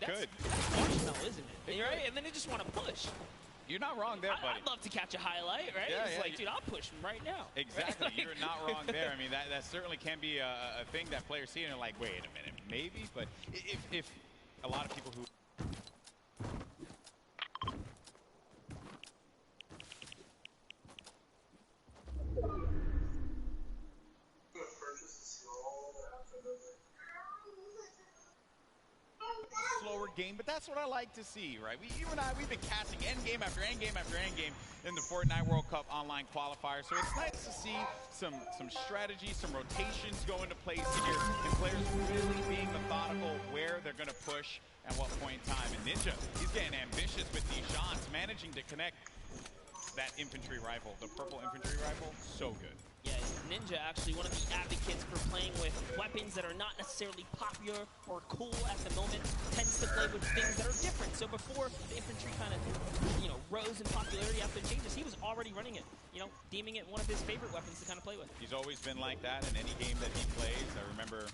Dude, that's marshmallow, isn't it? Right? And then they just want to push. You're not wrong there, buddy. I'd love to catch a highlight, right? Yeah, it's like, dude, I'll push him right now. Exactly. Right? You're not wrong there. I mean, that certainly can be a thing that players see and they're like, wait a minute, maybe? But if a lot of people who... slower game, but that's what I like to see, right? You and I, we've been casting endgame after endgame after endgame in the Fortnite World Cup online qualifier, so it's nice to see some strategy, some rotations go into place here, and players really being methodical where they're going to push at what point in time. And Ninja, he's getting ambitious with these shots, managing to connect that infantry rifle, the purple infantry rifle, so good. Yeah, Ninja actually one of the advocates for playing with weapons that are not necessarily popular or cool at the moment, tends to play with things that are different. So before the infantry kind of, rose in popularity after the changes, he was already running it, deeming it one of his favorite weapons to kind of play with. He's always been like that in any game that he plays. I remember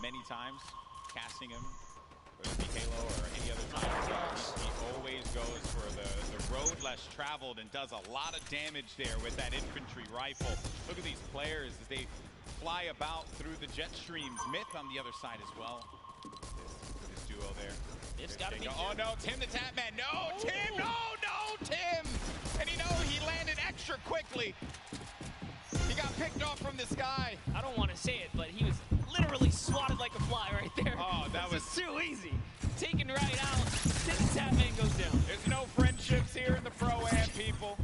many times casting him, whether it be Halo or any other time. He always goes for the road less traveled and does a lot of damage there with that infantry rifle. Look at these players as they fly about through the jet streams. Myth on the other side as well. This duo there. It's got to be. Oh no, Tim the Tatman. No, Tim! No, Tim! And he landed extra quickly. He got picked off from the sky. I don't want to say it, but he was literally swatted like a fly right there. Oh, that was too easy. Taken right out. Tim the Tatman goes down. There's no friendships here in the Pro-Am, people.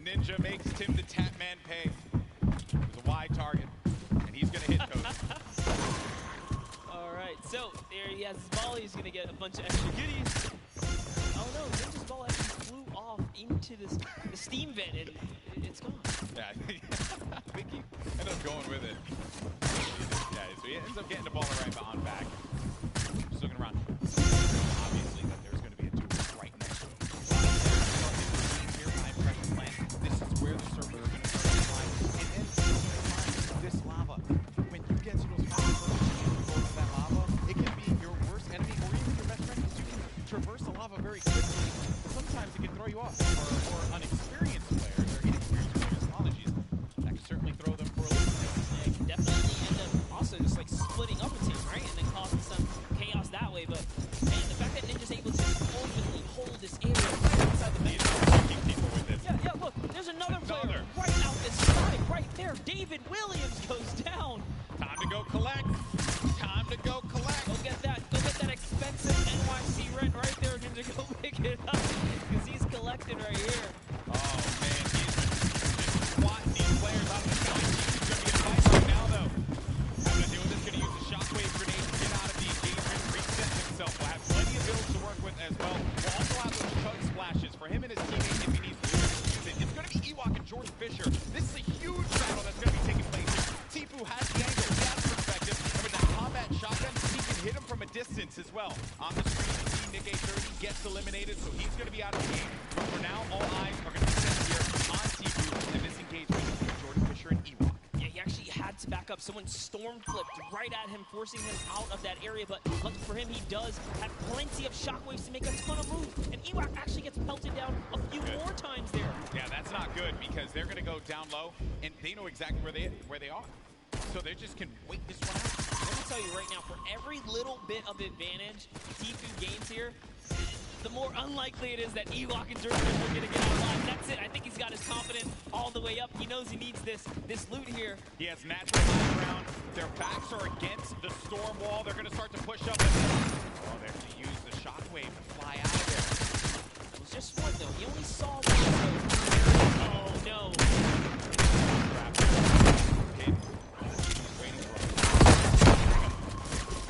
Ninja makes Tim the Tatman pay. It was a wide target, and he's going to hit Cody. All right, so there he has his volley. He's going to get a bunch of extra goodies. Oh no, Ninja's ball actually flew off into the steam vent, and it's gone. Yeah, I think he ended up going with it. Yeah, so he ends up getting the ball right on back. Just looking around. Obviously, that there's going to be a duel right next to him. Here, high pressure plant. This is where the servers are going to start to fly. And then this lava. When you get to those high pressure that lava, it can be your worst enemy or even your best friend because you can traverse the lava very quickly. Sometimes it can throw you off. For unexperienced players or inexperienced players, apologies, that can certainly throw them for a loop. Yeah, it can definitely end up also just like splitting up a team, right? And then causing some chaos that way. But man, the fact that Ninja's able to ultimately hold this area right inside the base. Yeah, look, there's another player right out this side, right there. David Williams goes down. Time to go collect. Time to go collect. Go get that expensive NYC rent right there, Ninja. Go pick it up because he's collecting right here. Oh man, he's just swatting these players out of the sky. He's going to be in a fight right now, though. Having to deal with this, going to use the shockwave grenade to get out of the engagement, reset himself. Will have plenty of builds to work with as well. Will also have those chug splashes for him and his teammates if he needs to use it. It's going to be Ewok and Jordan Fisher. This is a huge battle that's going to be taking place here. Tifu has the angle, he has perspective, and with that combat shotgun, he can hit him from a distance as well. On the screen, you see Nick A30 gets eliminated, so he's going to be out of the game. But for now, all eyes are going to be set here on Tifu in this engagement with Jordan Fisher and Ewok. Yeah, he actually had to back up. Someone storm flipped right at him, forcing him out of that area. But lucky for him, he does have plenty of shockwaves to make a ton of moves. And Ewok actually gets pelted down a few more times there. Yeah, that's not good because they're going to go down low, and they know exactly where they are. So they just can wait this one out. Let me tell you right now, for every little bit of advantage Tifu gains here, the more unlikely it is that Ewok and Jordan are going to get out alive. That's it. I think he's got his confidence all the way up. He knows he needs this loot here. He has natural high ground. Their backs are against the storm wall. They're going to start to push up. Oh, they're going to use the shockwave to fly out of there. It was just one, though. He only saw one. Oh, no.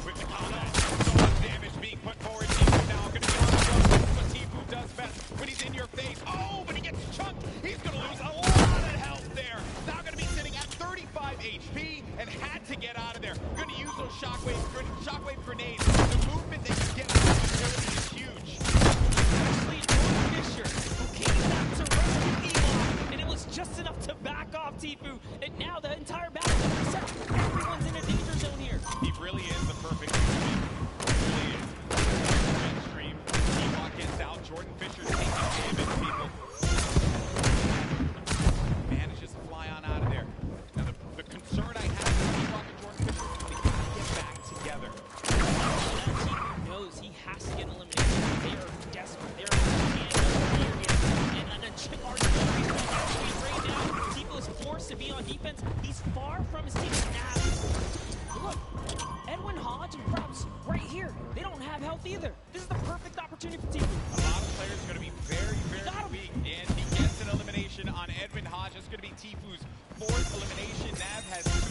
With the combat, so much damage being put forward. Tifu now going to be on the run. What Tifu does best when he's in your face. Oh, but he gets chunked. He's going to lose a lot of health there. Now going to be sitting at 35 HP and had to get out of there. Going to use those shockwave grenades. The movement that you get with this utility is huge. Actually, Jordan Fisher, who came back to rescue Ewok, and it was just enough to back off Tifu. And now the entire battle is reset. Everyone's in a danger zone here. He really is the perfect teammate. He really is. on defense. He's far from his team now. Look, Edwin Hodge and Props right here. They don't have health either. This is the perfect opportunity for Tifu. A lot of players are going to be very, very weak, and he gets an elimination on Edwin Hodge. That's going to be Tifu's fourth elimination. Nav has 6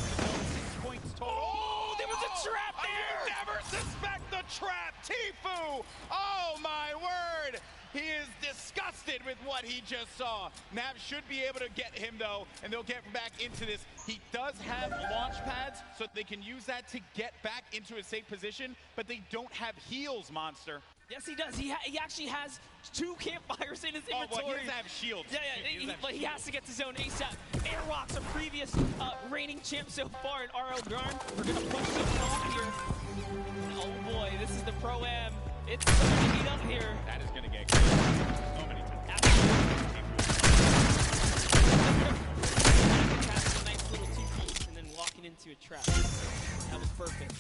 points total. Oh, there was a trap there! You never suspect the trap, Tifu! Oh my word! He is disgusted with what he just saw. Nav should be able to get him though, and they'll get back into this. He does have launch pads, so they can use that to get back into a safe position, but they don't have heals, Monster. Yes, he does. He actually has 2 campfires in his inventory. Oh, well, he doesn't have shields. Yeah, but he has to get to zone ASAP. Airwalk's a previous reigning champ so far in RL Grind. We're going to push him off here. Oh boy, this is the Pro-Am. It's going to heat up here. That is going to get good so many times. Absolutely. A nice little 2-piece and then walking into a trap. That was perfect.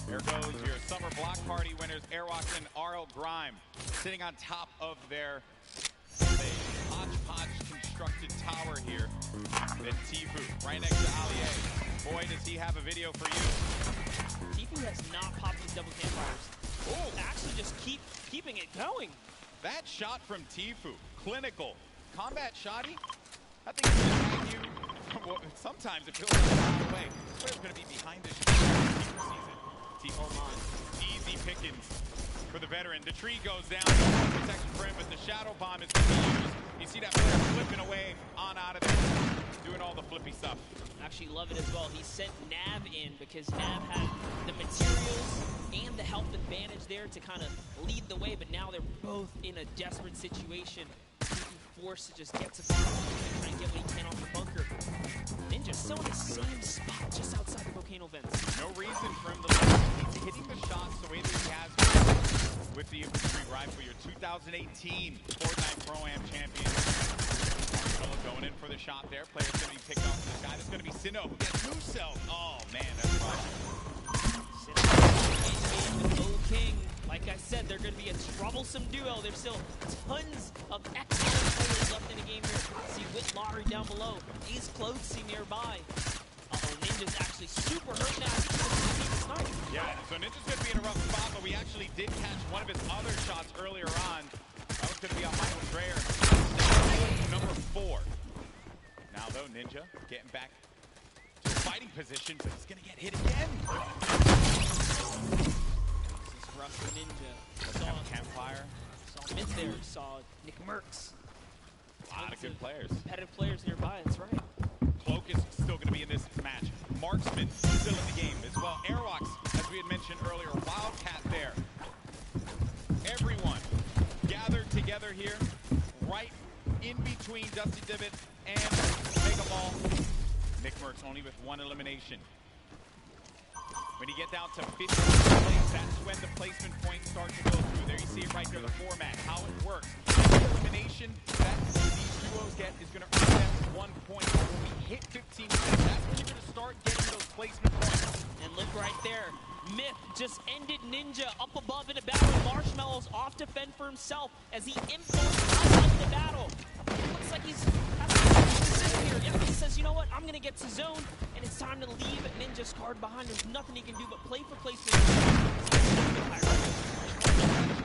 There goes your summer block party winners, Airwalk and RL Grime, sitting on top of their hodgepodge constructed tower here. Then Tifu, right next to Allier. Boy, does he have a video for you. Tifu has not popped his double campfires. Oh, actually just keeping it going. That shot from Tifu, clinical. Combat shotty, I think it's going to make you, well, sometimes it feels like a mile away. This player's going to be behind this Tifu season. Tifu, easy pickings for the veteran. The tree goes down, no more protection for him, but the shadow bomb is going to be used. You see that player flipping away on out of there, doing all the flippy stuff. Actually love it as well. He sent Nav in because Nav had the materials and the health advantage there to kind of lead the way, but now they're both in a desperate situation. Forced to just get to the and try and get what he can off the bunker. Ninja still in the same spot just outside the volcano vents. No reason for him to leave. He's hitting the shots the way that he has been with the infantry rifle, your 2018 Fortnite Pro-Am champion. Marshmallow going in for the shot there. Player's going to be picked off from this guy. That's going to be Sinnoh who gets himself. Oh man, that's fun. Sinnoh King. Like I said, they're going to be a troublesome duo. There's still tons of excellent players left in the game here. See Wit Lottery down below. He's closely nearby. Uh-oh, Ninja's actually super hurt now. Yeah, so Ninja's going to be in a rough spot, but we actually did catch one of his other shots earlier on. That was going to be on Michael Dreyer. Number 4. Now, though, Ninja getting back to a fighting position, but he's going to get hit again. Russell Ninja. Saw Campfire. Saw Myth there. Saw Nick Merckx. A lot of good players. Competitive players nearby, that's right. Cloak is still going to be in this match. Marksman still in the game as well. Airwalks, as we had mentioned earlier, Wildcat there. Everyone gathered together here, right in between Dusty Divot and Mega Ball. Nick Merckx only with 1 elimination. When you get down to 50 plays, that's when the placement points start to go through. There you see it right there, the format, how it works. The elimination that these duos get is going to earn them 1 point. When we hit 15 minutes, that's when you're going to start getting those placement points. And look right there. Myth just ended Ninja up above in a battle. Marshmallow's off to fend for himself as he influenced out of the battle. It looks like he's sitting here. Yeah, he says, you know what, I'm going to get to zone, and it's time to leave Ninja's card behind. There's nothing he can do but play for placement.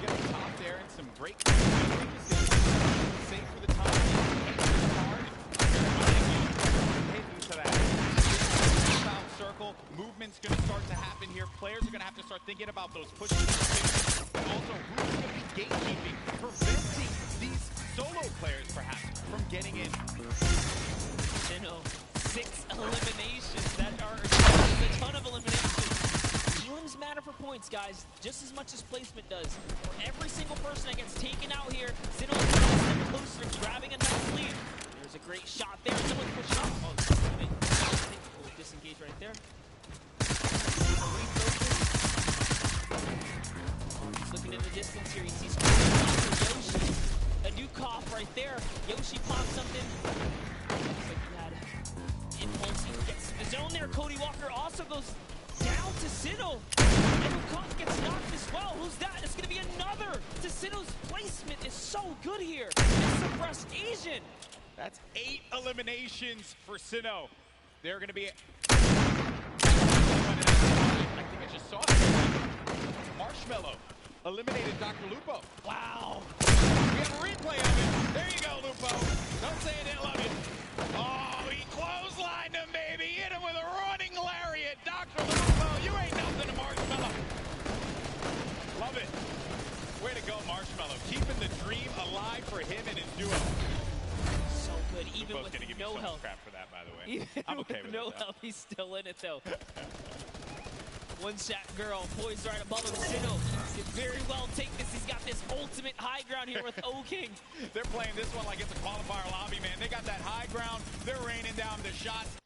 Get on top there and some great safe for the top. Circle movement's going to start to happen here. Players are going to have to start thinking about those pushes. And also, who's going to be gatekeeping, preventing these solo players perhaps from getting in. Sinnoh, 6 eliminations. That are a ton of eliminations. Rooms matter for points, guys, just as much as placement does. For every single person that gets taken out here, Sinnoh is one step closer to grabbing a nice lead. There's a great shot there. Someone pushed up. Oh, disengage right there. He's looking in the distance here. He sees Yoshi. A new cough right there. Yoshi pops something. Looks like he had impulse. He gets the zone there. Cody Walker also goes down to Sinnoh. And Wukong gets knocked as well. Who's that? It's going to be another. Sinnoh's placement is so good here. It's suppressed Asian. That's 8 eliminations for Sinnoh. They're going to be... I think I just saw it. Marshmallow eliminated Dr. Lupo. Wow. We have a replay of it. There you go, Lupo. Don't say I didn't love you. Oh, he clotheslined him, baby. Hit him with a running lariat. Dr. Lupo, you ain't nothing to Marshmallow. Love it. Way to go, Marshmallow. Keeping the dream alive for him and his duo. So good, even Lupo's with gonna give no me so health. much crap for that, by the way. Even I'm okay with no it, though. health, he's still in it though. One shot girl poised right above him. Sinnoh could very well take this. He's got this ultimate high ground here with O-King. They're playing this one like it's a qualifier lobby, man. They got that high ground. They're raining down the shots.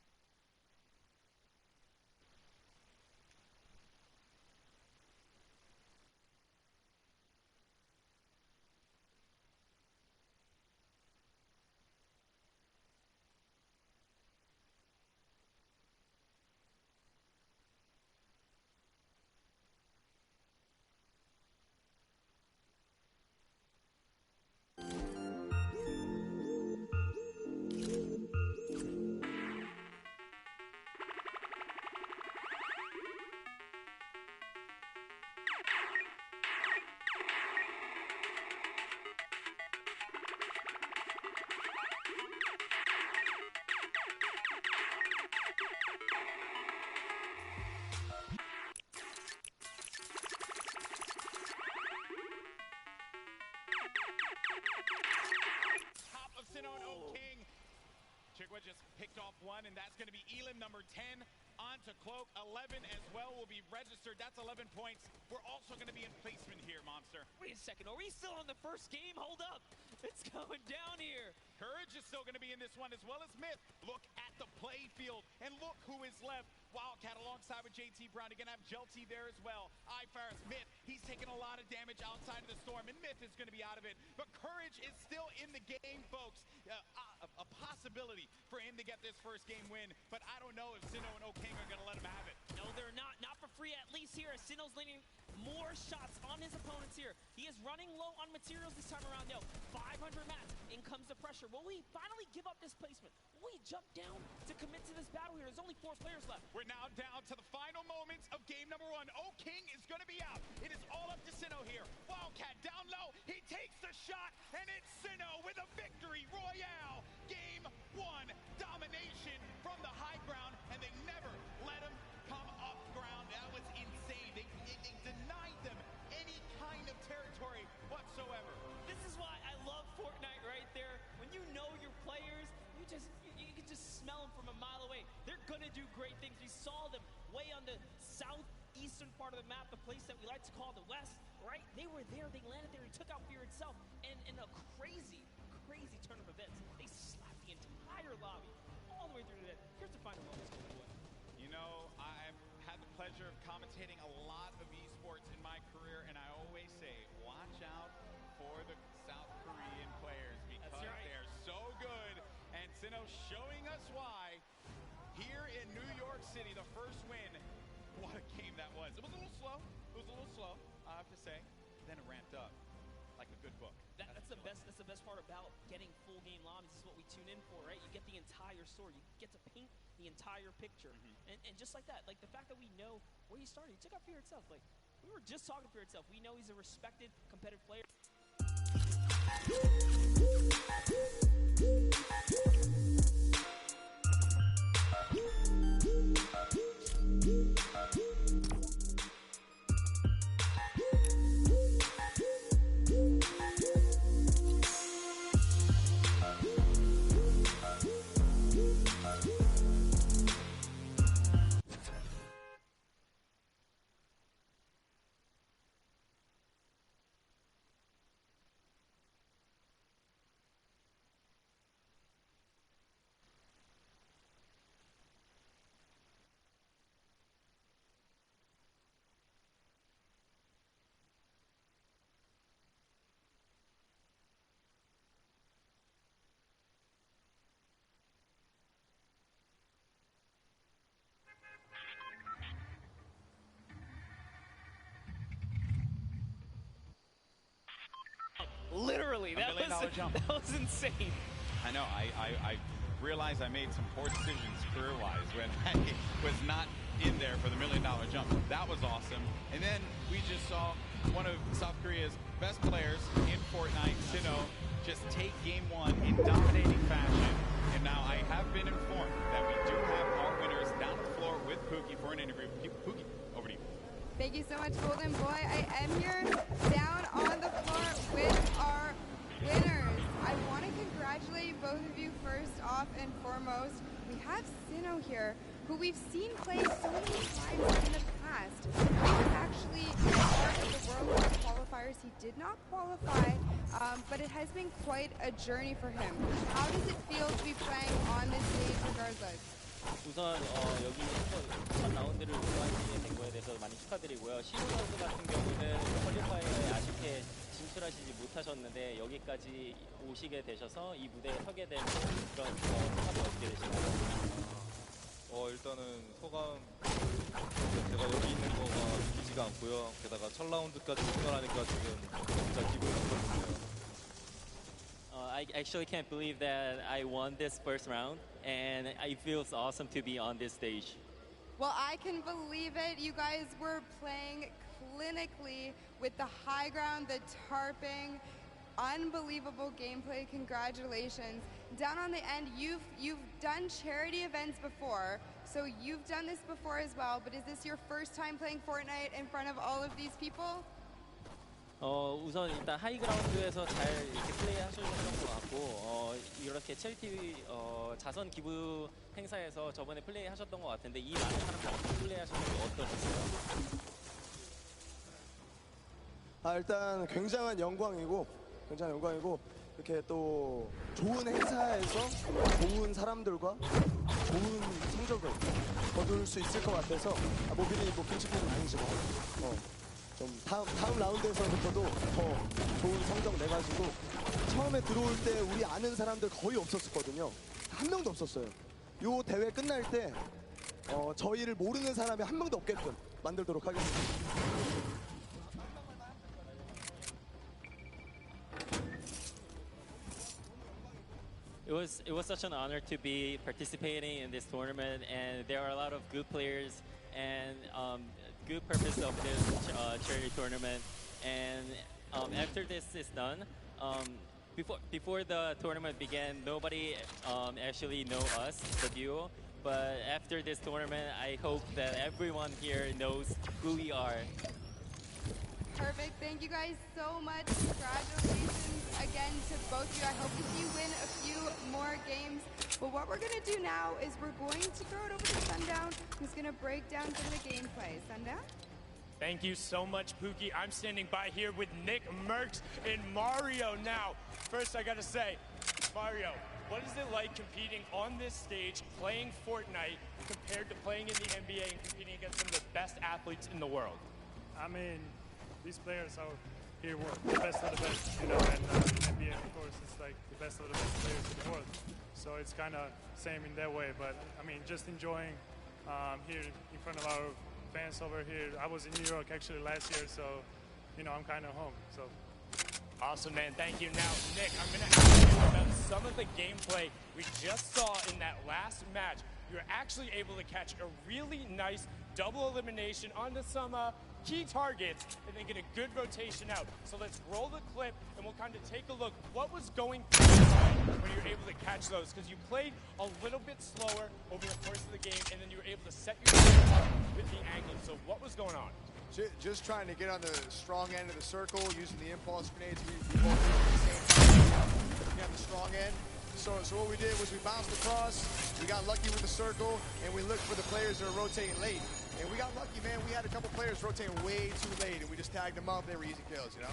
Top of Sinnoh and O-King. Chigwa just picked off one, and that's going to be Elim number 10. On to Cloak. 11 as well will be registered. That's 11 points. We're also going to be in placement here, Monster. Wait a second, are we still on the first game? Hold up, it's going down here. Courage is still going to be in this one, as well as Myth. Look at the play field, and look who is left. Wildcat alongside with JT Brown. You're going to have Jelty there as well. iFaris, Myth, he's taking a lot of damage outside of the storm, and Myth is going to be out of it. But Courage is still in the game, folks. A possibility for him to get this first game win, but I don't know if Sinnoh and O-King are going to let him have it. No, they're not. Not for free, at least here, as Sinnoh's landing more shots on his opponents here. He is running low on materials this time around, though. 500 mats. In comes the pressure. Will we finally give up this placement? Will we jump down to commit to this battle here? There's only 4 players left. We're now down to the final moments of game number 1. O-King is going to be out. It is all up to Sinnoh here. Wildcat down low. He takes the shot, and it's Sinnoh with a victory royale. Game 1 domination from the high ground, and they never let him come up ground. That was insane. They denied them any kind of territory whatsoever. This is why I love Fortnite right there. When you know your players, you can just smell them from a mile away. They're gonna do great things. We saw them way on the southeastern part of the map, the place that we like to call the West, right? They were there, they landed there, he took out Fear itself, and in a crazy turn of events, they slapped the entire lobby all the way through to the end. Here's the final moments. You know, I've had the pleasure of commentating a lot of esports in my career, and I always say, watch out for the South Korean players because they're so good. And Sinnoh showing us why. Here in New York City, the first win. What a game that was. It was a little slow. I have to say. Then it ramped up like a good book. That's the best part about getting full game lobbies. This is what we tune in for, right? You get the entire story. You get to paint the entire picture. And just like that, like the fact that we know where he started, he took out Fear itself. Like we were just talking Fear itself. We know he's a respected competitive player. Literally, that $1 million jump. was insane. I know. I realized I made some poor decisions career-wise when I was not in there for the $1 million jump. That was awesome. And then we just saw one of South Korea's best players in Fortnite, Sino, just take game one in dominating fashion. And now I have been informed that we do have our winners down the floor with Pookie for an interview. Pookie, over to you. Thank you so much, Golden Boy. I am here down on the floor with our winners. I want to congratulate both of you first off and foremost. We have Sino here, who we've seen play so many times in the past. He was actually part of the World Cup qualifiers. He did not qualify, but it has been quite a journey for him. How does it feel to be playing on this stage regardless? 우선 여기 첫 라운드를 우승하게 된 거에 대해서 많이 축하드리고요. 시우 선수 같은 경우는 퀄리파이어에 아쉽게 진출하시지 못하셨는데 여기까지 오시게 되셔서 이 무대에 서게 된 그런 소감이 어떻게 되시나요? 일단은 소감 제가 여기 있는 거가 믿기지가 않고요. 게다가 첫 라운드까지 우승하니까 지금 진짜 기분이 엄청 좋네요. I actually can't believe that I won this first round, and it feels awesome to be on this stage. Well, I can believe it. You guys were playing clinically with the high ground, the tarping, unbelievable gameplay. Congratulations. Down on the end, you've done charity events before, so you've done this before as well, but is this your first time playing Fortnite in front of all of these people? 우선 일단 하이그라운드에서 잘 이렇게 플레이 하셨던 것 같고 이렇게 체리티 자선 기부 행사에서 저번에 플레이 하셨던 것 같은데 이 많은 사람들 어떻게 플레이 하셨는지 어떠셨어요? 일단 굉장한 영광이고 이렇게 또 좋은 행사에서 좋은 사람들과 좋은 성적을 거둘 수 있을 것 같아서 모빌이 김치국은 아니지만 좀 다음 라운드에서부터도 더 좋은 성적 내가지고 처음에 들어올 때 우리 아는 사람들 거의 없었거든요. 한 명도 없었어요. 요 대회 끝날 때 저희를 모르는 사람이 한 명도 없게끔 만들도록 하겠습니다. It was such an honor to be participating in this tournament, and there are a lot of good players and good purpose of this charity tournament. And after this is done, before the tournament began, nobody actually know us, the duo. But after this tournament, I hope that everyone here knows who we are. Perfect. Thank you guys so much. Congratulations again to both of you. I hope to see you win a few more games. But what we're going to do now is we're going to throw it over to Sundown, who's going to break down some of the gameplay. Sundown? Thank you so much, Pookie. I'm standing by here with Nick Merckx and Mario now. First, I got to say, Mario, what is it like competing on this stage, playing Fortnite, compared to playing in the NBA and competing against some of the best athletes in the world? I mean, these players out here were the best of the best, you know, and NBA, of course, is like the best of the best players in the world. So it's kind of same in that way, but I mean, just enjoying here in front of our fans over here. I was in New York actually last year, so, you know, I'm kind of home, so. Awesome, man. Thank you. Now, Nick, I'm going to ask you about some of the gameplay we just saw in that last match. You were actually able to catch a really nice double elimination onto some key targets and then get a good rotation out. So let's roll the clip and we'll kind of take a look what was going through your mind when you were able to catch those, because you played a little bit slower over the course of the game and then you were able to set yourself up with the angle. So what was going on? Just trying to get on the strong end of the circle, using the impulse grenades. We both at the same time, looking at the strong end. So what we did was we bounced across, we got lucky with the circle, and we looked for the players that are rotating late. And we got lucky, man. We had a couple players rotating way too late, and we just tagged them up. They were easy kills, you know?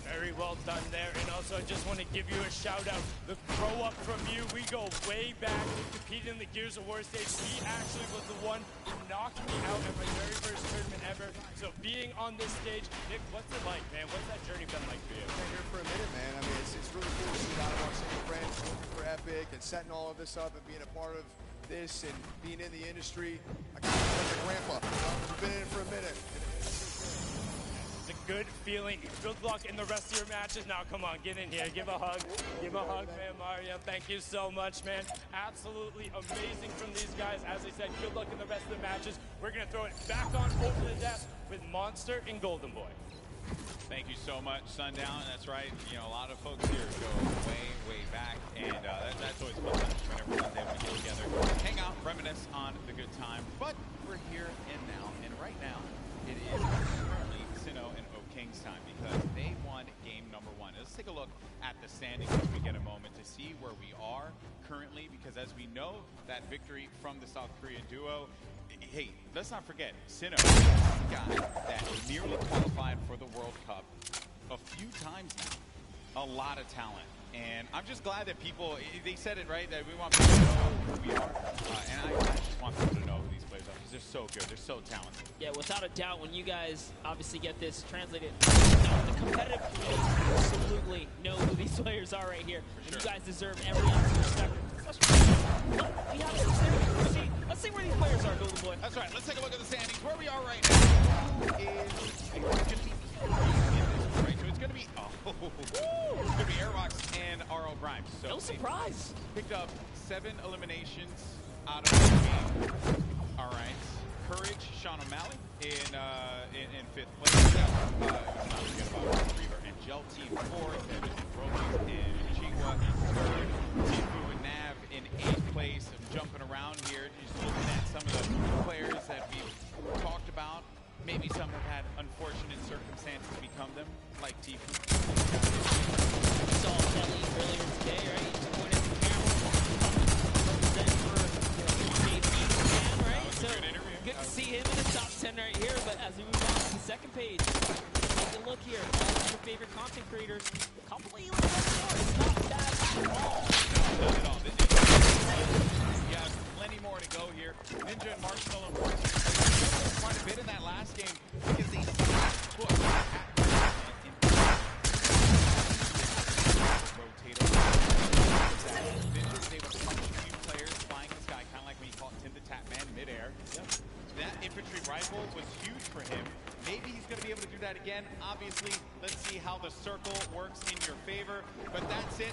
Very well done there. And also, I just want to give you a shout out. The throw up from you, we go way back, competing in the Gears of War stage. He actually was the one who knocked me out at my very first tournament ever. So being on this stage, Nick, what's it like, man? What's that journey been like for you? I've been here for a minute, man. I mean, it's really cool to see a lot of our same friends working for Epic and setting all of this up and being a part of this and being in the industry. I kind of feel like a grandpa. We've been in it for a minute. It's a good feeling. Good luck in the rest of your matches. Now, come on, get in here. Give a hug. Give a hug, man, Mario. Thank you so much, man. Absolutely amazing from these guys. As I said, good luck in the rest of the matches. We're going to throw it back on over the desk with Monster and Golden Boy. Thank you so much, Sundown. That's right. You know, a lot of folks here go way back, and that's always fun whenever we're able to get together, hang out, reminisce on the good time. But we're here and now, and right now, it is currently Sinnoh and O'King's time because they won game number 1. Let's take a look at the standings as we get a moment to see where we are currently, because as we know, that victory from the South Korean duo. Hey, let's not forget, Sinnoh is the guy that nearly qualified for the World Cup a few times now. A lot of talent. And I'm just glad that people, they said it right, that we want people to know who we are. And I just want people to know who these players are because they're so good. They're so talented. Yeah, without a doubt, when you guys obviously get this translated, the competitive community absolutely know who these players are right here. Sure. You guys deserve every ounce of respect. We have some standings. Let's see where these players are, Golden Boy. That's right. Let's take a look at the standings. Where we are right now is going to be right. So it's going to be it's going to be Airbox and RL Grimes. So No surprise. Picked up 7 eliminations out of the game. All right. Courage, Sean O'Malley in 5th place. Not forget about Reaver and Gel Team 4th. Roman and Chingwa in 3rd. Tifu and Nav in 8th place. I'm jumping around here, just looking at some of the players that we've talked about. Maybe some have had unfortunate circumstances become them, like Tifu. We saw Kelly earlier today, right? He pointed to the camera, representing for JP, right? So good to see him in the top 10 right here. But as we move on to the second page, take a look here. All of your favorite content creators. A couple of you in the store. It's not bad at all. Not at all. We have plenty more to go here. Ninja and Marshmallow, unfortunately, quite a bit in that last game because they put rotate over. Ninja was able to punch a few players flying the sky, kind of like when he caught Tim the Tap Man midair. Yep. That infantry rifle was huge for him. Maybe he's going to be able to do that again. Obviously, let's see how the circle works in your favor. But that's it.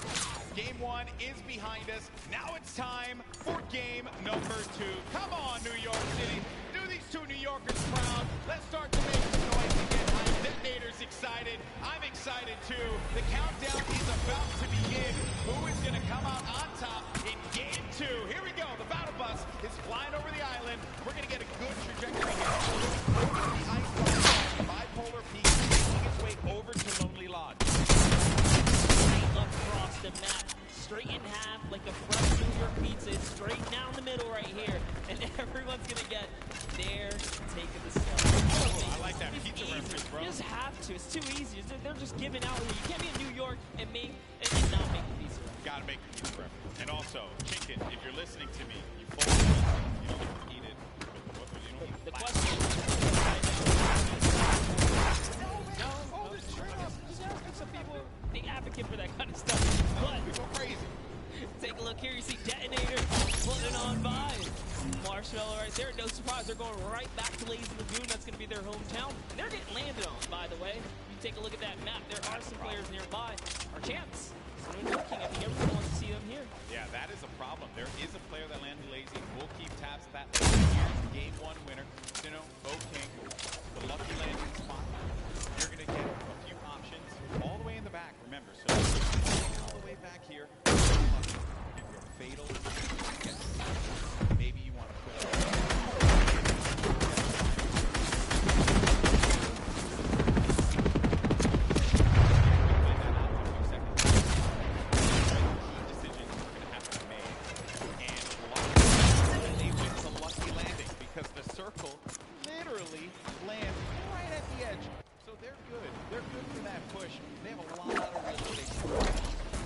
Game 1 is behind us. Now it's time for game number 2. Come on, New York City. Do these 2 New Yorkers proud. Let's start to make some noise again. Detonator's excited. I'm excited too. The countdown is about to begin. Who is going to come out on top in game 2? Here we go. The battle bus is flying over the island. We're going to get a good trajectory here. Over the ice line, Bipolar Peak, making its way over to Lonely Lodge. Straight across the map, straight in half, like a fresh New York pizza. It's straight down the middle right here, and everyone's going to get their take of the stuff. I like that pizza reference, bro. You just have to. It's too easy. They're just giving out. You can't be in New York and not make the pizza reference. Gotta make the pizza reference. And also, chicken, if you're listening to me, you fold it. You don't eat it. You don't eat The question is, some people, they advocate for that kind of stuff. But go crazy. Take a look here. You see Detonator floating on by. Marshmallow right there. No surprise. They're going right back to Lazy Lagoon. That's going to be their hometown. And they're getting landed on, by the way. You take a look at that map. There are some players nearby. Our chance. Sinnoh King. I think everyone wants to see them here. Yeah, that is a problem. There is a player that landed lazy. We'll keep tabs of that later. Here's the game 1 winner. Sinnoh King. The lucky landing spot. You're going to get a few options all the way in the back. Remember, so all the way back here. Your fatal. Maybe you want to put decisions are going to have to be made. And they win the lucky landing because the circle literally lands right at the edge. So they're good. They're good for that push. They have a lot of real estate.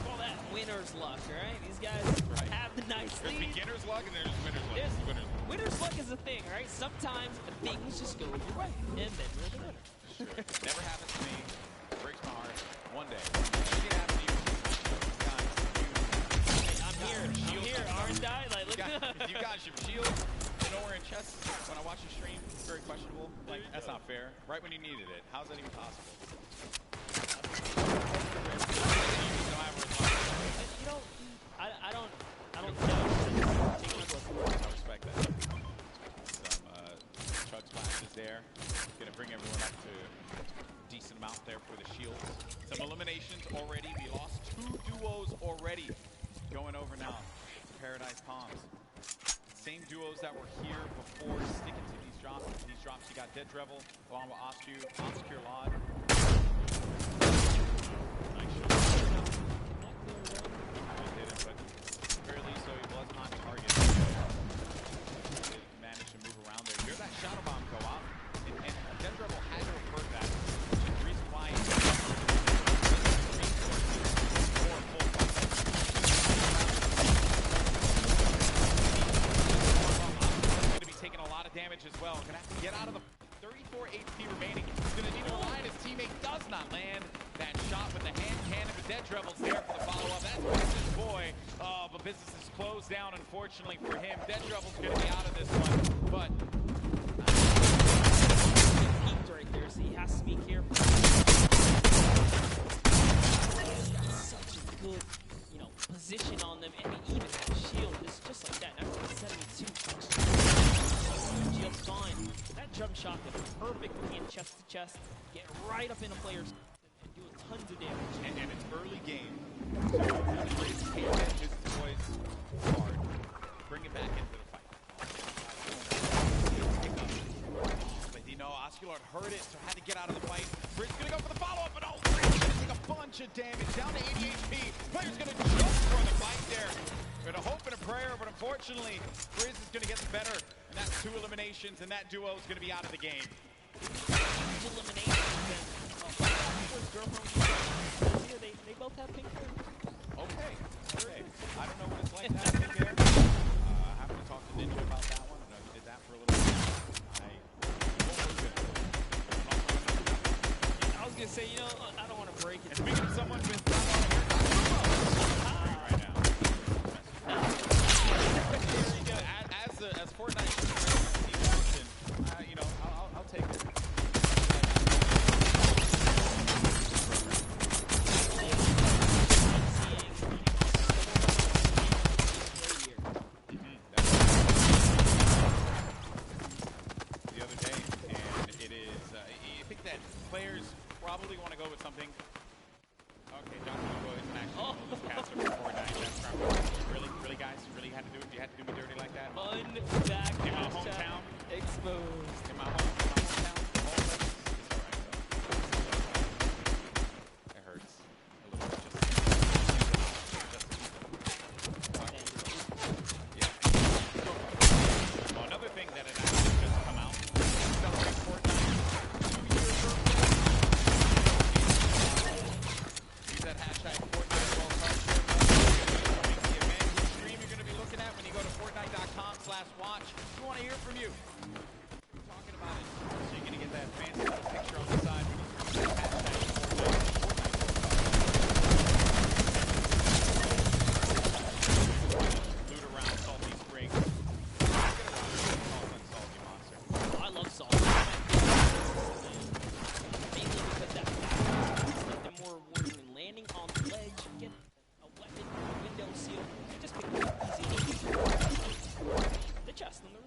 Call that winner's luck, right? These guys have the nice There's lead. beginner's luck and there's winner's luck. Winner's luck is a thing, right? Sometimes things just go your way, and then you're the winner. Never happened to me. Breaks my heart. One day. Maybe it happened to you. God, I'm here. Orange eye. Like, look. you got your shield. Nowhere in chest. When I watch your stream, it's very questionable. Like, that's not fair. Right when you needed it. How's that even possible? You know, I don't know. Taking a look. I respect that. Some chug splashes there. Gonna bring everyone up to a decent amount there for the shields. Some eliminations already. We lost 2 duos already. Going over now to Paradise Palms. Same duos that were here before, sticking to these drops. You got Dead Drevel along with Obscure Lod. Nice shot. Hit him, but barely so he was on target. They managed to move around there. Hear that shadow bomb go off, and Dead Drevel had to have heard that, which is the reason why he's taking a lot of damage as well. Gonna have to get out of the 34 HP remaining. He's gonna need to rely on his teammate. Does not land that shot with the hand cannon, but Dead Drevel's there for the follow-up. That's Business Boy. But business is closed down, unfortunately for him. Dead Drevel's gonna be out of this one, but Right there, so he has to be careful. Such a good, position on them, and he even had a shield. It's just like that. That's 72. Just fine. That jump shot was perfect for being chest to chest, get right up in a player's and doing tons of damage. and it's early game. So Business Boys hard. Bring it back into the fight. But Osculard heard it, so had to get out of the fight. Bridge gonna go for the follow-up, but Bridge gonna take a bunch of damage, down to 80 HP. Player's gonna jump for the fight there. We're gonna hope and a prayer, but unfortunately, Bridge is gonna get the better, and that's 2 eliminations, and that duo is gonna be out of the game. They both have pink hair. Okay. I don't know what it's like to have pink hair. I have to talk to Ninja about that one. I know he did that for a little bit. I was gonna say, I don't want to break it. And speaking of someone with as Fortnite I'll take it. The other day, and it is I think that players probably want to go with something. Okay, John Hugo isn't actually this caster for Fortnite. That's probably really, guys, you really had to do it. You had to do me dirty like that. Unback In my hometown, exposed. in my hometown, homeless. It's all right though. It hurts a little bit. Yeah. Another thing that had actually just come out. Celebrate Fortnite 2 years early. Use that hashtag Fortnite World Cup. The event, the stream you're going to be looking at when you go to Fortnite.com/watch. We want to hear from you. We're talking about it. So you're going to get that fancy little picture on the side. Loot around Salty Springs. Salty Monster. I love salt. Mainly because that they're more rewarding than landing on the ledge, get a weapon, a window seal. You just pick it up easy. The chest on the roof.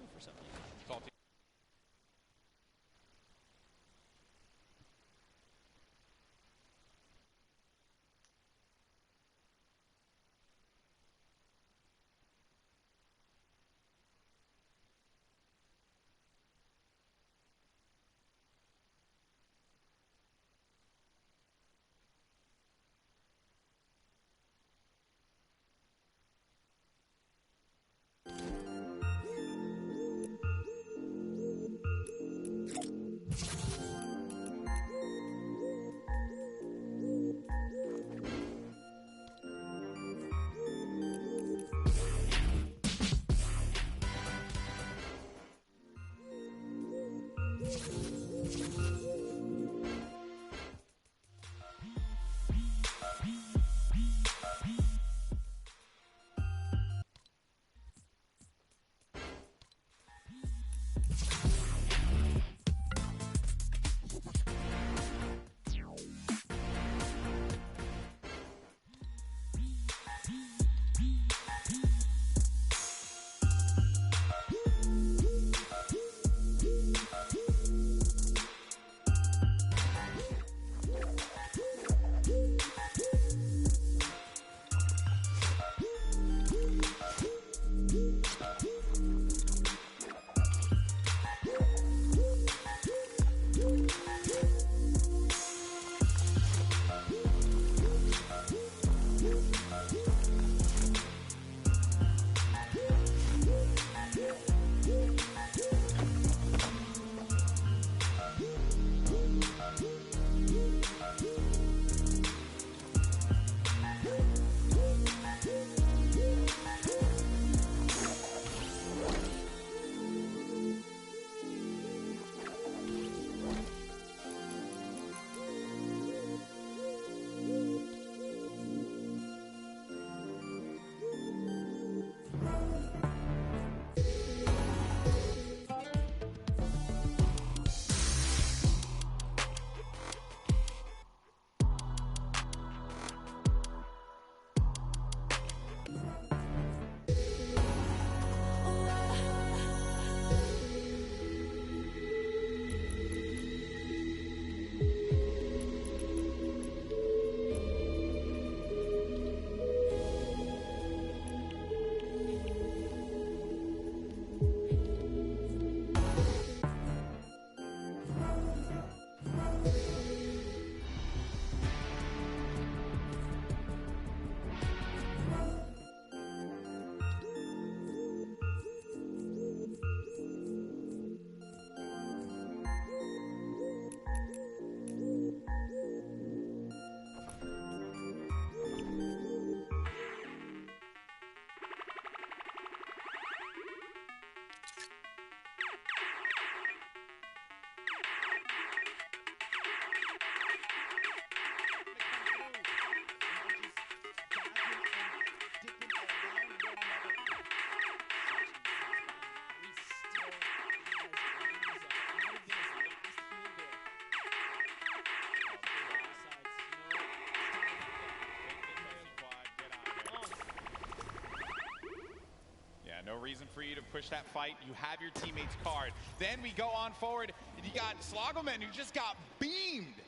reason for you to push that fight. You have your teammate's card. Then we go on forward. You got Slogoman, who just got beamed.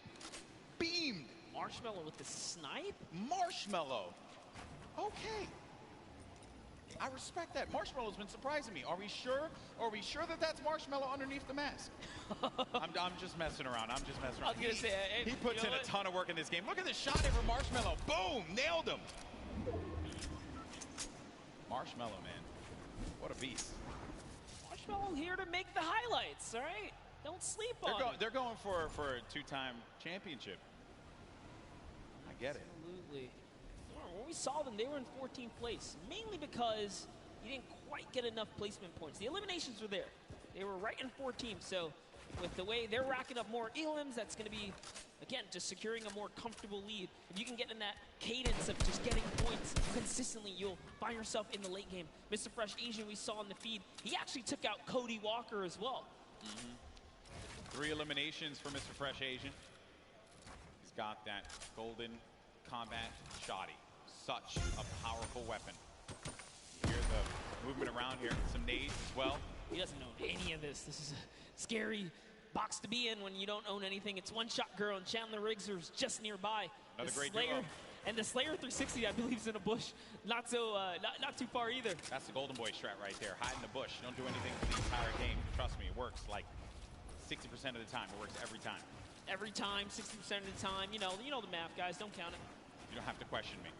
Beamed. Marshmallow with the snipe? Marshmallow. Okay. I respect that. Marshmallow's been surprising me. Are we sure? Are we sure that that's Marshmallow underneath the mask? I'm just messing around. I'm just messing around. I was gonna say, he puts in a ton of work in this game. Look at this shot here from Marshmallow. Boom! Nailed him. Marshmallow, man. What a beast. Marshmallow here to make the highlights, all right? Don't sleep on it. They're going for a two-time championship. I get it. Absolutely. When we saw them, they were in 14th place, mainly because you didn't quite get enough placement points. The eliminations were there. They were right in 14th, so with the way they're racking up more elims, that's going to be, again, just securing a more comfortable lead. If you can get in that cadence of just getting points consistently, you'll find yourself in the late game. Mr. Fresh Asian, we saw in the feed, he actually took out Cody Walker as well. 3 eliminations for Mr. Fresh Asian. He's got that golden combat shoddy. Such a powerful weapon. You hear the movement around here. Some nades as well. He doesn't know any of this. This is a scary box to be in when you don't own anything. It's One Shot Girl and Chandler Riggs, who's just nearby. Another great Slayer, duo. and the Slayer 360, I believe, is in a bush. Not too far either. That's the Golden Boy strat right there. Hide in the bush. Don't do anything for the entire game. Trust me, it works like 60% of the time. It works every time. Every time, 60% of the time. You know the math, guys. Don't count it. You don't have to question me.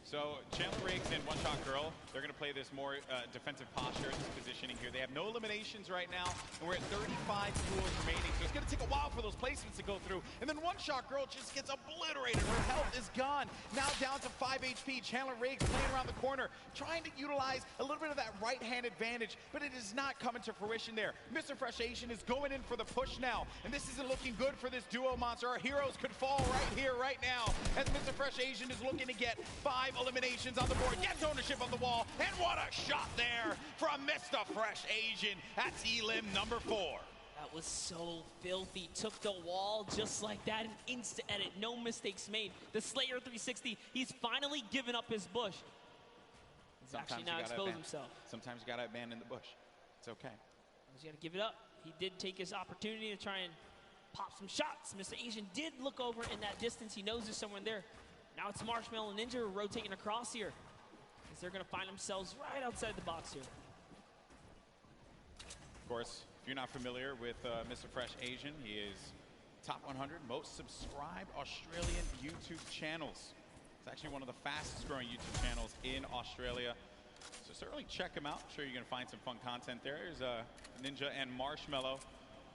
So Chandler Riggs and One Shot Girl, they're going to play this more defensive posture, this positioning here. They have no eliminations right now, and we're at 35 duels remaining, so it's going to take a while for those placements to go through. And then One Shot Girl just gets obliterated. Her health is gone. Now down to 5 HP. Chandler Riggs playing around the corner, trying to utilize a little bit of that right-hand advantage, but it is not coming to fruition there. Mr. Fresh Asian is going in for the push now, and this isn't looking good for this duo monster. Our heroes could fall right here, right now, as Mr. Fresh Asian is looking to get 5 eliminations on the board, gets ownership of the wall, and what a shot there from Mr. Fresh Asian. That's elim number 4. That was so filthy. Took the wall just like that, an instant edit, no mistakes made. The Slayer 360, he's finally given up his bush. He's actually now exposed himself. Sometimes you gotta abandon the bush. It's okay. You gotta give it up. He did take his opportunity to try and pop some shots. Mr. Asian did look over in that distance. He knows there's someone there. Now it's Marshmallow Ninja rotating across here, as they're going to find themselves right outside the box here. Of course, if you're not familiar with Mr. Fresh Asian, he is top 100 most subscribed Australian YouTube channels. It's actually one of the fastest growing YouTube channels in Australia. So certainly check him out. I'm sure you're going to find some fun content there. There's Ninja and Marshmallow,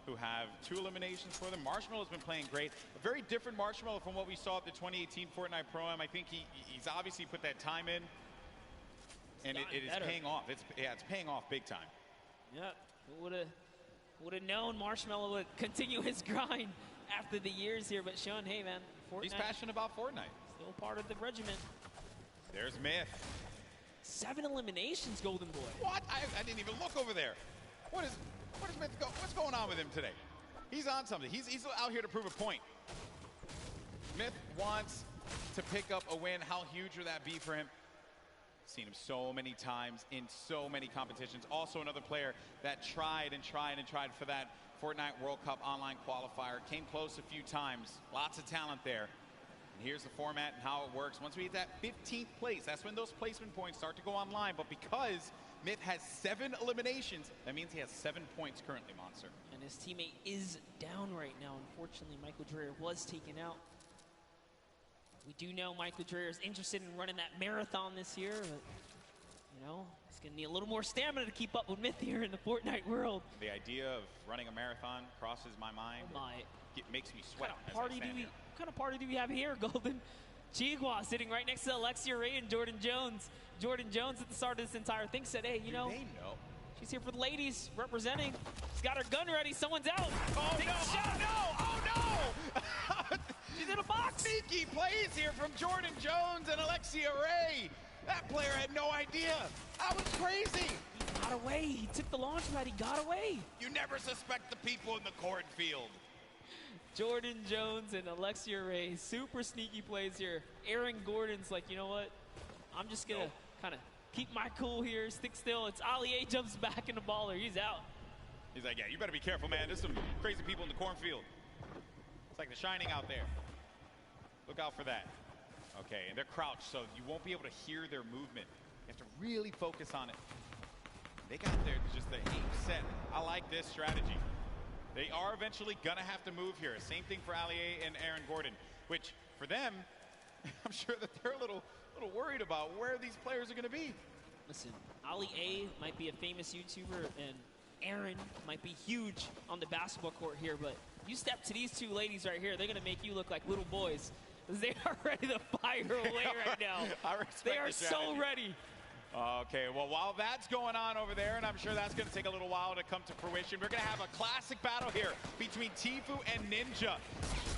who have 2 eliminations for them. Marshmallow's been playing great. A very different Marshmallow from what we saw at the 2018 Fortnite Pro-Am. I think he's obviously put that time in, and it is paying off. It's paying off big time. Yeah, would have known Marshmallow would continue his grind after the years here, but Sean, hey man, Fortnite. He's passionate about Fortnite. Still part of the regiment. There's Myth. 7 eliminations, Golden Boy. What? I didn't even look over there. What's going on with him today? He's on something. He's out here to prove a point. Myth wants to pick up a win. How huge would that be for him? Seen him so many times in so many competitions. Also another player that tried for that Fortnite World Cup online qualifier. Came close a few times. Lots of talent there. And here's the format and how it works. Once we hit that 15th place, that's when those placement points start to go online. But because Myth has 7 eliminations, that means he has 7 points currently, Monster. And his teammate is down right now. Unfortunately, Michael Dreyer was taken out. We do know Michael Dreyer is interested in running that marathon this year, but, you know, he's going to need a little more stamina to keep up with Myth here in the Fortnite world. The idea of running a marathon crosses my mind. Oh my. It makes me sweat. What kind of party do we have here, Golden? Chigua sitting right next to Alexia Ray and Jordan Jones. Jordan Jones at the start of this entire thing said, hey, you know, she's here for the ladies representing. She's got her gun ready. Someone's out. Oh, no. Shot. Oh, no. She's in a box. Sneaky plays here from Jordan Jones and Alexia Ray. That player had no idea. That was crazy. He got away. He took the launch pad. He got away. You never suspect the people in the cornfield. Jordan Jones and Alexia Ray, super sneaky plays here. Aaron Gordon's like, you know what? I'm just going to kind of keep my cool here, stick still. It's Ali A jumps back in the baller. He's out. He's like, yeah, you better be careful, man. There's some crazy people in the cornfield. It's like The Shining out there. Look out for that. Okay, and they're crouched, so you won't be able to hear their movement. You have to really focus on it. They got just the aim set. I like this strategy. They are eventually gonna have to move here. Same thing for Allier and Aaron Gordon, which for them, I'm sure that they're a little worried about where these players are gonna be. Listen, Ali A might be a famous YouTuber, and Aaron might be huge on the basketball court here, but you step to these two ladies right here, they're gonna make you look like little boys. They are ready to fire away right now. They are so ready. Okay, well, while that's going on over there, and I'm sure that's going to take a little while to come to fruition, we're going to have a classic battle here between Tfue and Ninja.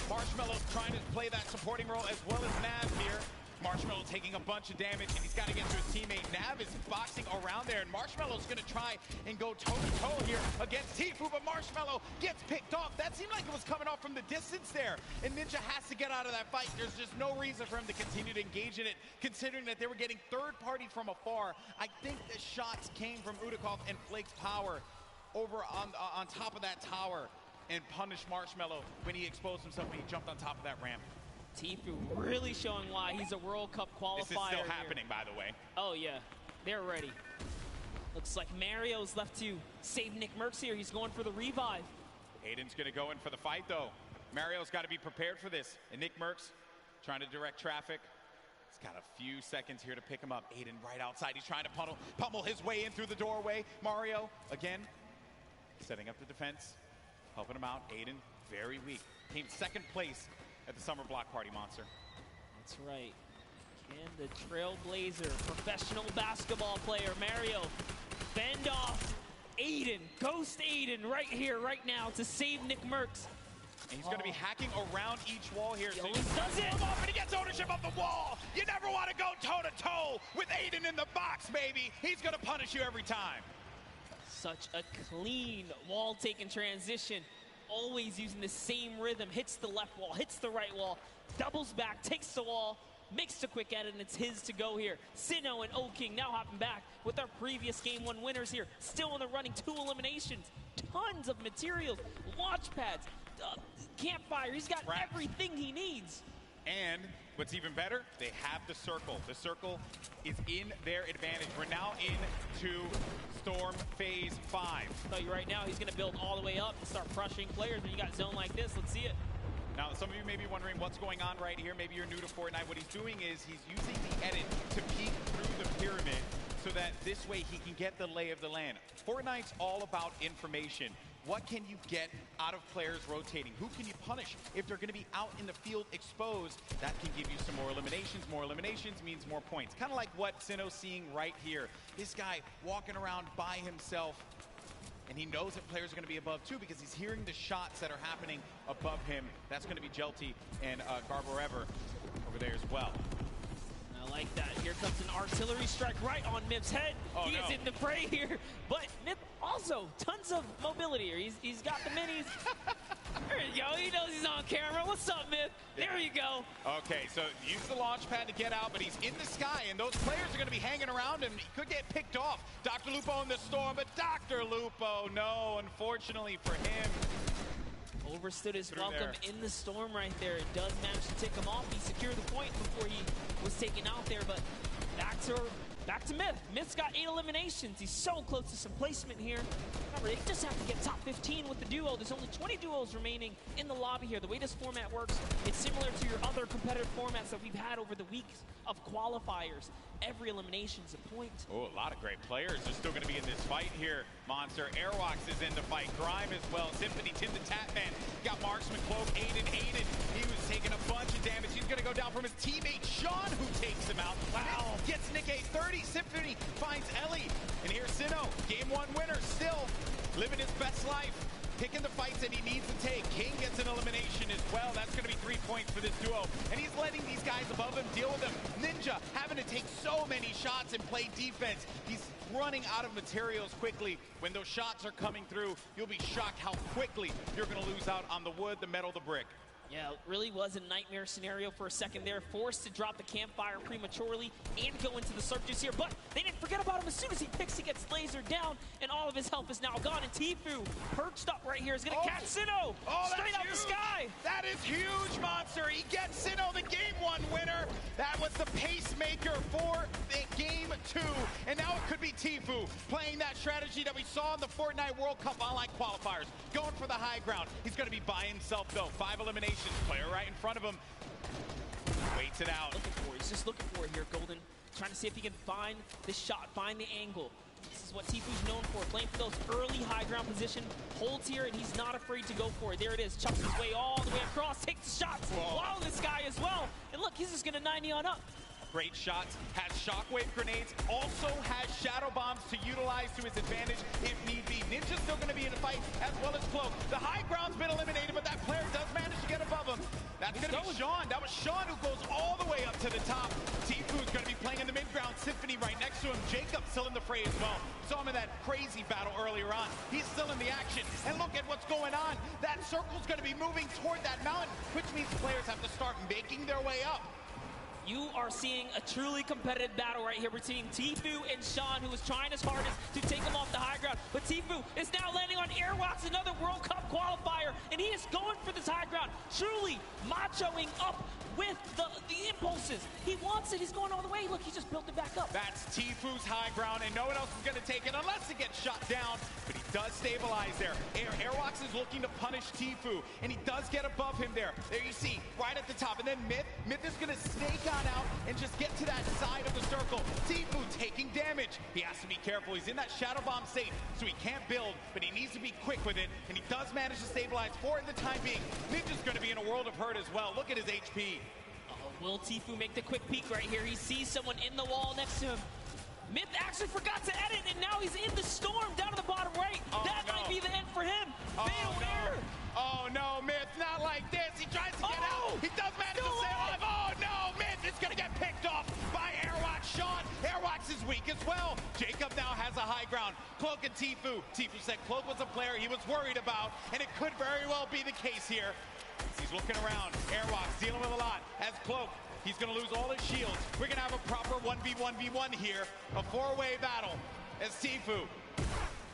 Marshmallow's trying to play that supporting role as well as Nav here. Marshmallow taking a bunch of damage, and he's got to get to his teammate. Nav is boxing around there, and Marshmallow's going to try and go toe-to-toe here against Tfue, but Marshmallow gets picked off. That seemed like it was coming off from the distance there, and Ninja has to get out of that fight. There's just no reason for him to continue to engage in it, considering that they were getting third-party from afar. I think the shots came from Udakov and Flake's power over on top of that tower and punished Marshmallow when he exposed himself, when he jumped on top of that ramp. Tfue really showing why he's a World Cup qualifier. This is still happening, by the way. Oh, yeah. They're ready. Looks like Mario's left to save Nick Merckx here. He's going for the revive. Aiden's going to go in for the fight, though. Mario's got to be prepared for this. And Nick Merckx trying to direct traffic. He's got a few seconds here to pick him up. Aiden right outside. He's trying to pummel his way in through the doorway. Mario, again, setting up the defense, helping him out. Aiden, very weak. Came second place at the Summer Block Party, Monster. That's right. Can the Trailblazer, professional basketball player, Mario, fend off Aiden, ghost Aiden right here, right now to save Nick Merckx. And he's going to be hacking around each wall here. He always does it. And he gets ownership of the wall. You never want to go toe-to-toe with Aiden in the box, baby. He's going to punish you every time. Such a clean wall-taking transition. Always using the same rhythm, hits the left wall, hits the right wall, doubles back, takes the wall, makes the quick edit, and it's his to go here. Sinnoh and O-King now hopping back with our previous Game 1 winners here. Still in the running, 2 eliminations, tons of materials, launch pads, campfire. He's got everything he needs. And what's even better, they have the circle. The circle is in their advantage. We're now into Storm Phase 5. I'll tell you right now, he's going to build all the way up and start crushing players. When you got zone like this, let's see it. Now, some of you may be wondering what's going on right here. Maybe you're new to Fortnite. What he's doing is he's using the edit to peek through the pyramid so that this way he can get the lay of the land. Fortnite's all about information. What can you get out of players rotating? Who can you punish if they're going to be out in the field exposed? That can give you some more eliminations. More eliminations means more points. Kind of like what Sinnoh's seeing right here. This guy walking around by himself, and he knows that players are going to be above too because he's hearing the shots that are happening above him. That's going to be Jelty and Garborever over there as well. I like that. Here comes an artillery strike right on Mip's head. He is in the fray here. But Mip also, tons of mobility here. He's got the minis. There you go. He knows he's on camera. What's up, Mip? Yeah. There you go. Okay, so use the launch pad to get out, but he's in the sky, and those players are going to be hanging around him. He could get picked off. Dr. Lupo in the storm, but Dr. Lupo, no, unfortunately for him. Overstood his welcome in the storm right there. It does manage to take him off. He secured the point before he was taken out there, but back to Myth. Myth's got 8 eliminations. He's so close to some placement here. Remember, they just have to get top 15 with the duo. There's only 20 duos remaining in the lobby here. The way this format works, it's similar to your other competitive formats that we've had over the weeks of qualifiers. Every elimination's a point. Oh, a lot of great players are still going to be in this fight here. Monster Airwalks is in the fight. Grime as well. Symphony, Tim the Tatman. Got Marksman, Cloak, Aiden. He was taking a bunch of damage. He's going to go down from his teammate, Sean, who takes him out. Wow. Gets Nick a 30. Symphony finds Ellie. And here's Sinnoh, Game 1 winner, still living his best life. Picking the fights that he needs to take. King gets an elimination as well. That's going to be 3 points for this duo. And he's letting these guys above him deal with him. Ninja having to take so many shots and play defense. He's running out of materials quickly. When those shots are coming through, you'll be shocked how quickly you're going to lose out on the wood, the metal, the brick. Yeah, it really was a nightmare scenario for a second there. Forced to drop the campfire prematurely and go into the surges here, but they didn't forget about him. As soon as he picks, he gets lasered down, and all of his health is now gone. And Tfue, perched up right here, is going to catch Sinnoh straight out the sky. That is huge, Monster. He gets Sinnoh, the Game 1 winner. That was the pacemaker for the Game 2. And now it could be Tfue playing that strategy that we saw in the Fortnite World Cup online qualifiers. Going for the high ground. He's going to be by himself, though. 5 eliminations. Player right in front of him. Waits it out. He's just looking for it here, Golden. Trying to see if he can find the shot, find the angle. This is what Tfue's known for, playing for those early high ground position. Holds here, and he's not afraid to go for it. There it is, chucks his way all the way across, takes the shots while this guy as well. And look, he's just going to 90 on up. Great shots, has shockwave grenades, also has shadow bombs to utilize to his advantage if need be. Ninja's still going to be in the fight, as well as Cloak. The high ground's been eliminated, but that player does manage to get above him. That's going to be Sean. That was Sean who goes all the way up to the top. Tfue's going to be playing in the mid-ground. Symphony right next to him. Jacob still in the fray as well. Saw him in that crazy battle earlier on. He's still in the action. And look at what's going on. That circle's going to be moving toward that mountain, which means players have to start making their way up. You are seeing a truly competitive battle right here between Tfue and Sean, who is trying his hardest to take him off the high ground. But Tfue is now landing on Airwalks, another World Cup qualifier, and he is going for this high ground, truly machoing up with the impulses. He wants it. He's going all the way. Look, he just built it back up. That's Tfue's high ground, and no one else is going to take it unless it gets shot down. But he does stabilize there. Airwalks is looking to punish Tfue, and he does get above him there. There you see, right at the top. And then Myth is going to snake on out and just get to that side of the circle. Tfue taking damage. He has to be careful. He's in that shadow bomb safe, so he can't build, but he needs to be quick with it, and he does manage to stabilize for the time being. Ninja's going to be in a world of hurt as well. Look at his HP. Will Tfue make the quick peek right here? He sees someone in the wall next to him. Myth actually forgot to edit, and now he's in the storm down to the bottom right. That might be the end for him. Fatal error. Oh no, Myth, not like this. He tries to get out. He does manage to stay alive. Oh no, Myth is going to get picked off by Airwalks. Sean, Airwalks is weak as well. Jacob now has a high ground. Cloak and Tfue. Tfue said Cloak was a player he was worried about, and it could very well be the case here. He's looking around. Airwalks dealing with a lot. As Cloak, he's going to lose all his shields. We're going to have a proper 1v1v1 here. A 4-way battle as Tfue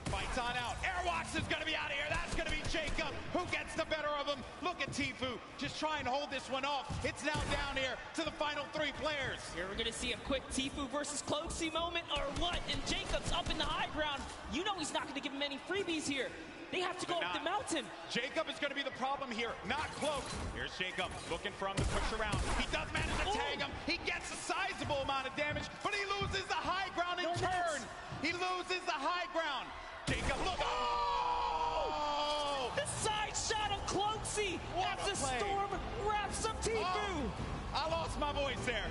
fights on out. Airwalks is going to be out of here. That's going to be Jacob who gets the better of him. Look at Tfue just try and hold this one off. It's now down here to the final 3 players. Here we're going to see a quick Tfue versus Cloaksy moment or what? And Jacob's up in the high ground. You know he's not going to give him any freebies here. They have to go up the mountain. Jacob is going to be the problem here, not Cloak. Here's Jacob looking for him to push around. He does manage to tag him. He gets a sizable amount of damage, but he loses the high ground in turn. He loses the high ground. Jacob, look. Oh! The side shot of Cloaksy as the storm wraps up Tfue. Oh, I lost my voice there.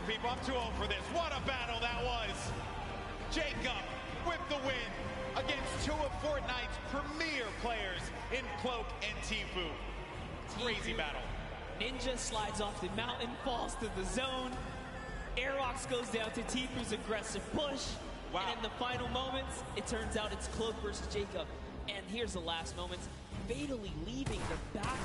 People. I'm too old for this. What a battle that was. Jacob with the win against 2 of Fortnite's premier players in Cloak and Tfue. Crazy battle. Ninja slides off the mountain, falls to the zone. Airwalks goes down to Tfue's aggressive push. Wow. And in the final moments, it turns out it's Cloak versus Jacob. And here's the last moments, fatally leaving the back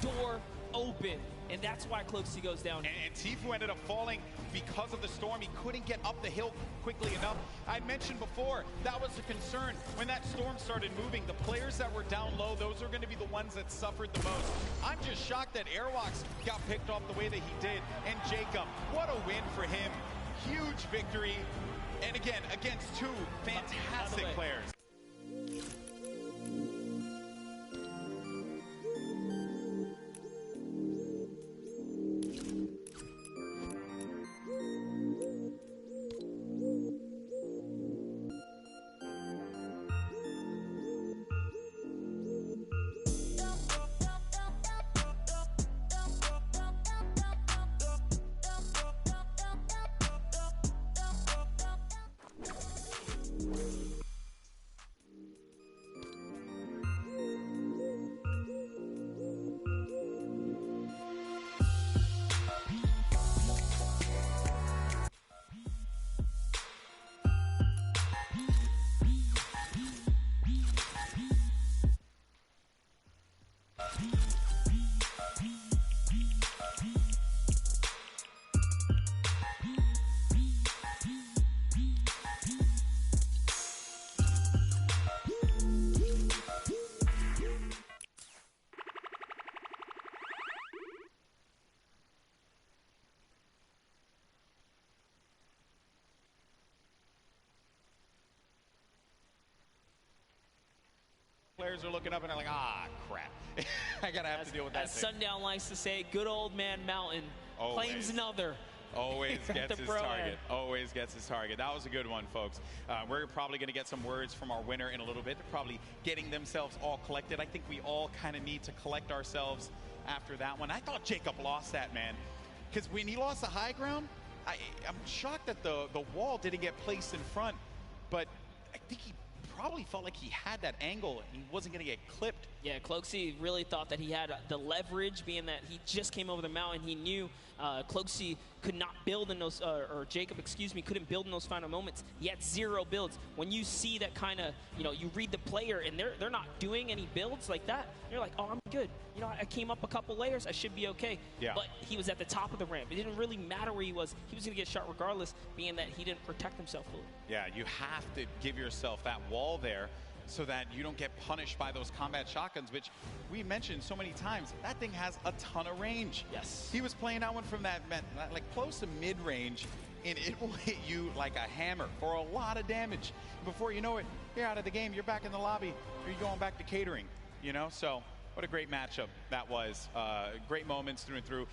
door open. And that's why Cloaksy goes down. And Tfue ended up falling because of the storm. He couldn't get up the hill quickly enough. I mentioned before, that was a concern. When that storm started moving, the players that were down low, those are going to be the ones that suffered the most. I'm just shocked that Airwalks got picked off the way that he did. And Jacob, what a win for him. Huge victory. And again, against 2 fantastic players. players are looking up and they're like, ah, crap. I gotta have to deal with that. As thing. Sundown likes to say, good old man Mountain claims another. Always gets his pro target. Always gets his target. That was a good one, folks. We're probably going to get some words from our winner in a little bit. They're probably getting themselves all collected. I think we all kind of need to collect ourselves after that one. I thought Jacob lost that, man. Because when he lost the high ground, I'm shocked that the wall didn't get placed in front. But I think he probably felt like he had that angle and he wasn't going to get clipped. Yeah, Cloaksy really thought that he had the leverage, being that he just came over the mountain. He knew Cloaksy could not build in those, or Jacob, excuse me, couldn't build in those final moments. He had 0 builds. When you see that kind of, you read the player and they're not doing any builds like that, you're like, oh, I'm good. I came up a couple layers, I should be okay. Yeah. But he was at the top of the ramp. It didn't really matter where he was. He was going to get shot regardless, being that he didn't protect himself fully. Yeah, you have to give yourself that wall there so that you don't get punished by those combat shotguns, which we mentioned so many times. That thing has a ton of range. Yes. He was playing that one from that, like close to mid-range, and it will hit you like a hammer for a lot of damage. Before you know it, you're out of the game, you're back in the lobby, you're going back to catering, So what a great matchup that was. Great moments through and through.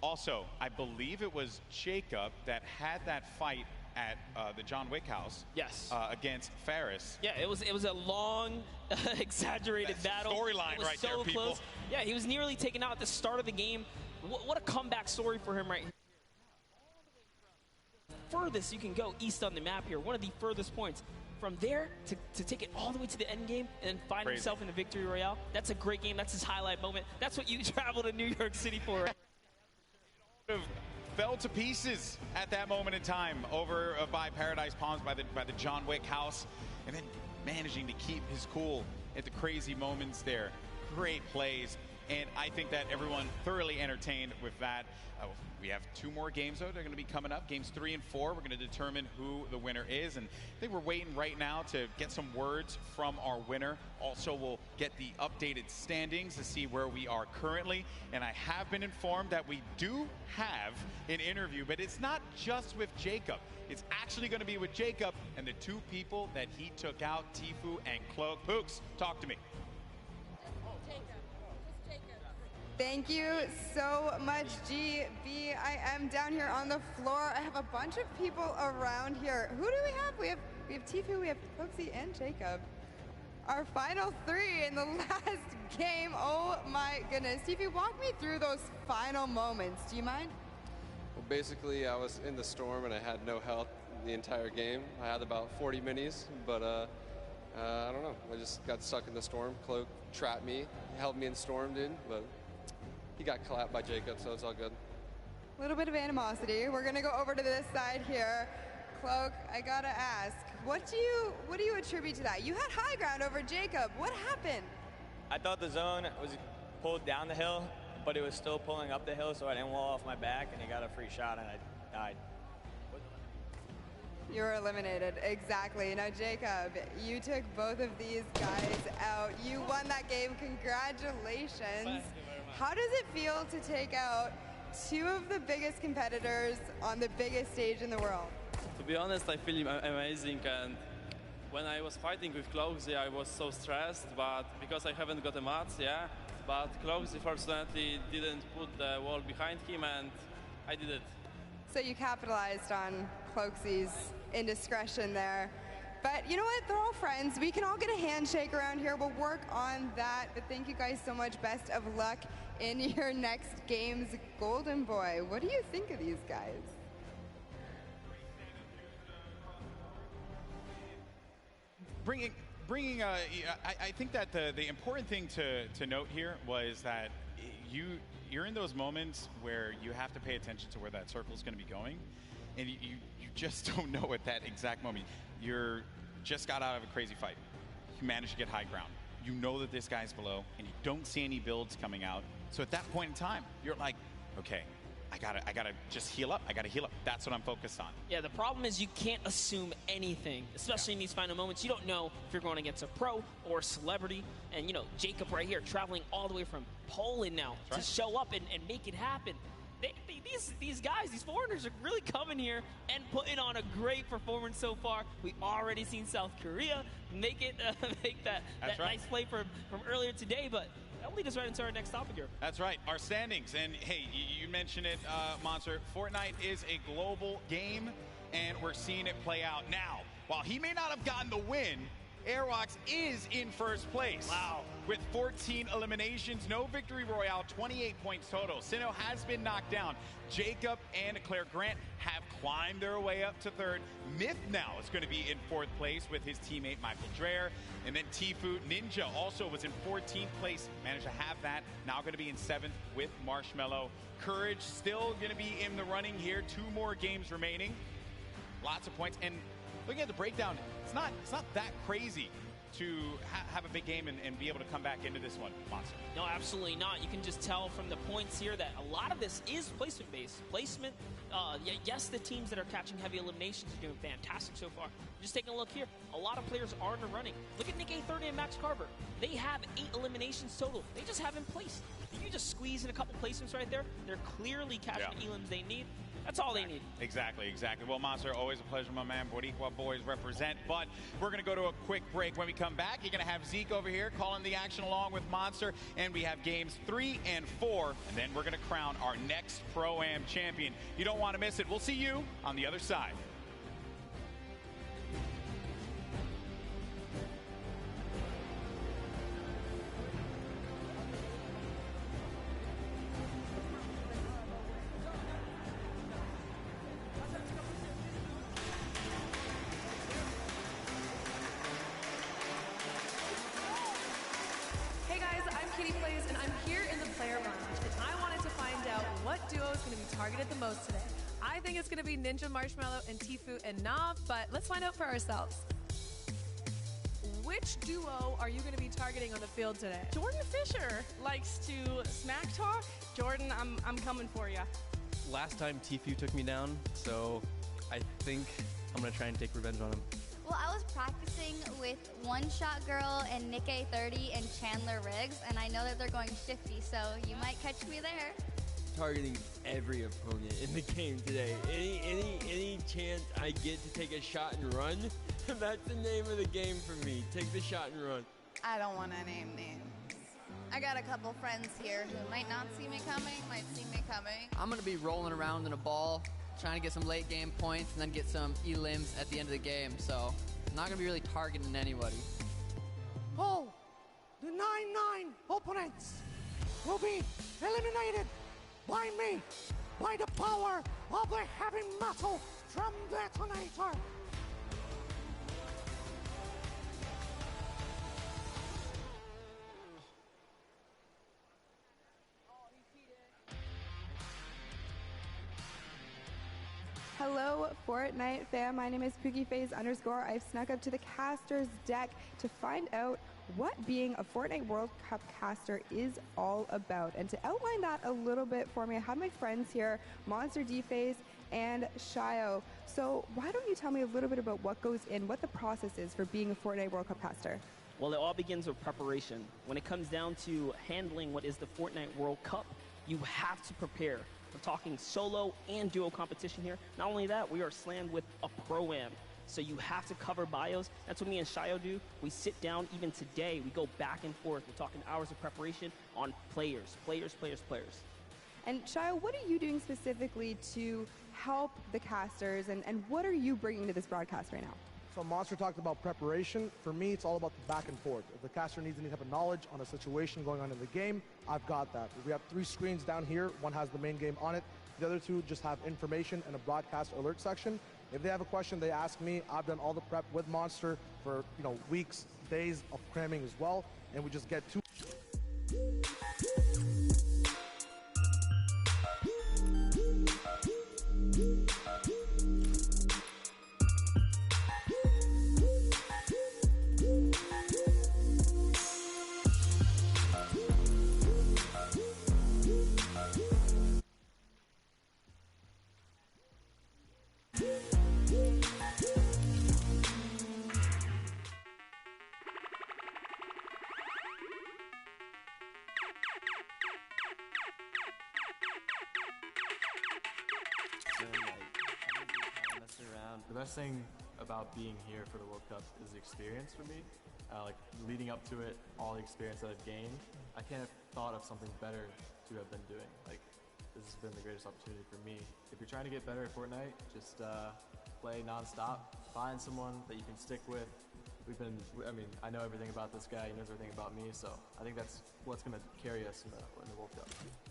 Also, I believe it was Jacob that had that fight at the John Wick house. Yes. Against Ferris. Yeah, it was a long, exaggerated battle. Storyline right so there, close. people. Yeah, he was nearly taken out at the start of the game. What a comeback story for him right here. Furthest you can go east on the map here, one of the furthest points. From there to take it all the way to the end game and then find himself in the victory royale. That's a great game. That's his highlight moment. That's what you travel to New York City for. Right? Fell to pieces at that moment in time over by Paradise Palms, by the John Wick house, and then managing to keep his cool at the crazy moments there. Great plays, and I think that everyone thoroughly entertained with that. We have 2 more games, though. They're going to be coming up. Games 3 and 4. We're going to determine who the winner is. And I think we're waiting right now to get some words from our winner. Also, we'll get the updated standings to see where we are currently. And I have been informed that we do have an interview, but it's not just with Jacob. It's actually going to be with Jacob and the 2 people that he took out, Tfue and Cloak. Pooks, talk to me. Thank you so much, GB. I am down here on the floor. I have a bunch of people around here. Who do we have? We have Tfue, we have Cloaksy, and Jacob. Our final 3 in the last game. Oh my goodness. Tfue, walk me through those final moments. Do you mind? Well, basically, I was in the storm and I had no health the entire game. I had about 40 minis, but I don't know. I just got stuck in the storm. Cloak trapped me, held me in storm, dude, but he got clapped by Jacob, so it's all good. A little bit of animosity. We're gonna go over to this side here. Cloak, I gotta ask, what do you attribute to that? You had high ground over Jacob. What happened? I thought the zone was pulled down the hill, but it was still pulling up the hill, so I didn't wall off my back, and he got a free shot, and I died. You were eliminated, exactly. Now, Jacob, you took both of these guys out. You won that game, congratulations. How does it feel to take out 2 of the biggest competitors on the biggest stage in the world? To be honest, I feel amazing, and when I was fighting with Cloaksy, I was so stressed, but because I haven't got a match, yeah, but Cloaksy fortunately didn't put the wall behind him, and I did it. So you capitalized on Cloaksy's indiscretion there. But you know what? They're all friends. We can all get a handshake around here. We'll work on that. But thank you guys so much. Best of luck in your next games. Golden Boy, what do you think of these guys? I think that the important thing to note here was that you're in those moments where you have to pay attention to where that circle is going to be going, and you just don't know at that exact moment. You're just got out of a crazy fight. You managed to get high ground. You know that this guy's below, and you don't see any builds coming out. So at that point in time, you're like, okay, I gotta just heal up. I gotta heal up. That's what I'm focused on. Yeah, the problem is you can't assume anything, especially in these final moments. You don't know if you're going against a pro or a celebrity. And, Jacob right here traveling all the way from Poland now to show up and make it happen. these guys, these foreigners are really coming here and putting on a great performance so far. We already seen South Korea make that nice play from earlier today, but that'll lead us right into our next topic here. That's right, our standings. And hey, you mentioned it, Monster. Fortnite is a global game, and we're seeing it play out now. While he may not have gotten the win, Airwalks is in first place. Wow. With 14 eliminations, no victory royale, 28 points total. Sinnoh has been knocked down. Jacob and Claire Grant have climbed their way up to third. Myth now is going to be in fourth place with his teammate Michael Dreher. And then Tfue Ninja also was in 14th place, managed to have that. Now going to be in 7th with Marshmello. Courage still going to be in the running here. 2 more games remaining. Lots of points. And looking at the breakdown, it's not that crazy to have a big game and be able to come back into this one, Monster. No, absolutely not. You can just tell from the points here that a lot of this is placement-based. Placement, yes, the teams that are catching heavy eliminations are doing fantastic so far. Just taking a look here, a lot of players are in the running. Look at Nick A30 and Max Carver. They have 8 eliminations total. They just haven't placed. If you just squeeze in a couple placements right there, they're clearly catching elims they need. That's all they need. Exactly. Well, Monster, always a pleasure, my man. Boricua boys represent. But we're going to go to a quick break. When we come back, you're going to have Zeke over here calling the action along with Monster. And we have games 3 and 4. And then we're going to crown our next Pro-Am champion. You don't want to miss it. We'll see you on the other side. Targeted the most today. I think it's going to be Ninja, Marshmello, and Tfue and Nav, but let's find out for ourselves. Which duo are you going to be targeting on the field today? Jordan Fisher likes to smack talk. Jordan, I'm coming for you. Last time Tfue took me down, so I think I'm going to try and take revenge on him. Well, I was practicing with One Shot Girl and Nick A30 and Chandler Riggs, and I know that they're going 50, so you might catch me there. Targeting every opponent in the game today. Any chance I get to take a shot and run, that's the name of the game for me. Take the shot and run. I don't want to name names. I got a couple friends here who might not see me coming, might see me coming. I'm going to be rolling around in a ball, trying to get some late game points and then get some elims at the end of the game. So I'm not going to be really targeting anybody. All the 9-9 opponents will be eliminated by me, by the power of the heavy metal drum detonator. Hello, Fortnite fam. My name is PookieFaze_. I've snuck up to the caster's deck to find out what being a Fortnite World Cup caster is all about. And to outline that a little bit for me, I have my friends here, Monster D-Phase and Shio. So why don't you tell me a little bit about what goes in, what the process is for being a Fortnite World Cup caster? Well, it all begins with preparation. When it comes down to handling what is the Fortnite World Cup, you have to prepare. We're talking solo and duo competition here. Not only that, we are slammed with a Pro-Am. So you have to cover bios. That's what me and Shio do. We sit down even today. We go back and forth. We're talking hours of preparation on players. And Shio, what are you doing specifically to help the casters, and what are you bringing to this broadcast right now? So Monster talked about preparation. For me, it's all about the back and forth. If the caster needs any type of knowledge on a situation going on in the game, I've got that. We have 3 screens down here. One has the main game on it. The other 2 just have information and a broadcast alert section. If they have a question, they ask me. I've done all the prep with Monster for weeks, days of cramming as well, and we just get to. The best thing about being here for the World Cup is the experience for me. Like leading up to it, all the experience that I've gained, I can't have thought of something better to have been doing. Like, this has been the greatest opportunity for me. If you're trying to get better at Fortnite, just play non-stop. Find someone that you can stick with. I know everything about this guy, he knows everything about me, so I think that's what's going to carry us in the World Cup.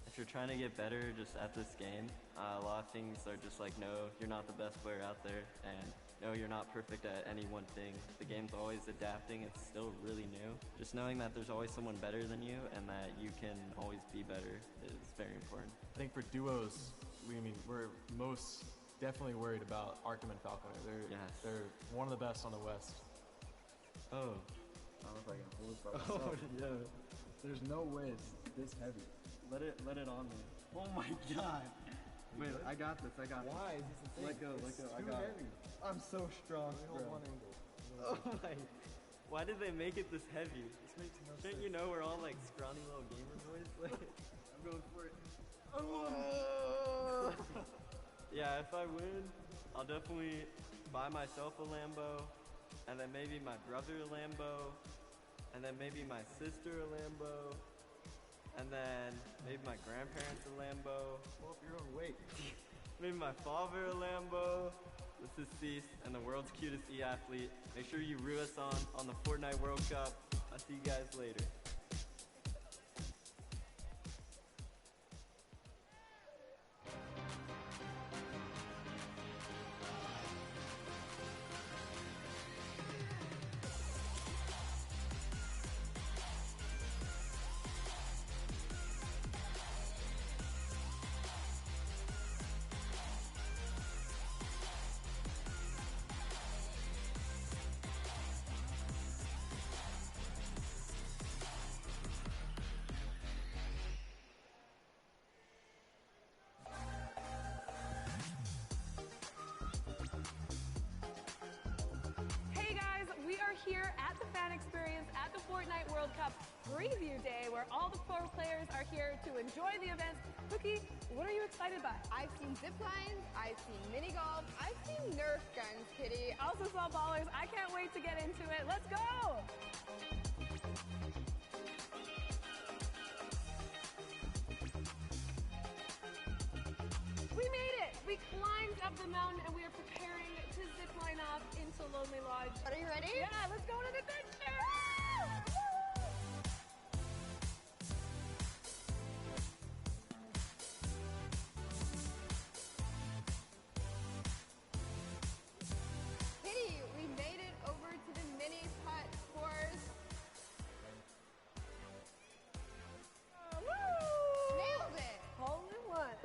If you're trying to get better just at this game, a lot of things are just like, no, you're not the best player out there, and no, you're not perfect at any one thing. The game's always adapting, it's still really new. Just knowing that there's always someone better than you and that you can always be better is very important. I think for duos, we're most definitely worried about Arkham and Falconer. They're one of the best on the West. Oh. I don't know if I can hold it by myself. Yeah. There's no way it's this heavy. Let it on me. Oh my god. Wait, I got this. Why is this a thing? Let go. I too got heavy. it. I'm so strong, Hold bro. one angle. Oh my. Why did they make it this heavy? This makes no Shouldn't sense. you know we're all like scrawny little gamer boys? Like, I'm going for it. Yeah, if I win, I'll definitely buy myself a Lambo, and then maybe my brother a Lambo, and then maybe my sister a Lambo, and then maybe my grandparents a Lambo. Pull up your own weight. Maybe my father a Lambo. This is Cease and the world's cutest e-athlete. Make sure you root us on the Fortnite World Cup. I'll see you guys later. Hey guys, we are here at the fan experience at the Fortnite World Cup preview day where all the pro players are here to enjoy the events. Cookie, what are you excited by? I've seen zip lines, I've seen mini golf, I've seen Nerf guns, Kitty. I also saw ballers. I can't wait to get into it. Let's go! We made it! We climbed up the mountain and we are preparing to zip line off into Lonely Lodge. Are you ready? Yeah, let's go to the adventure! Kitty, we made it over to the mini putt course. Nailed it! Hole in one.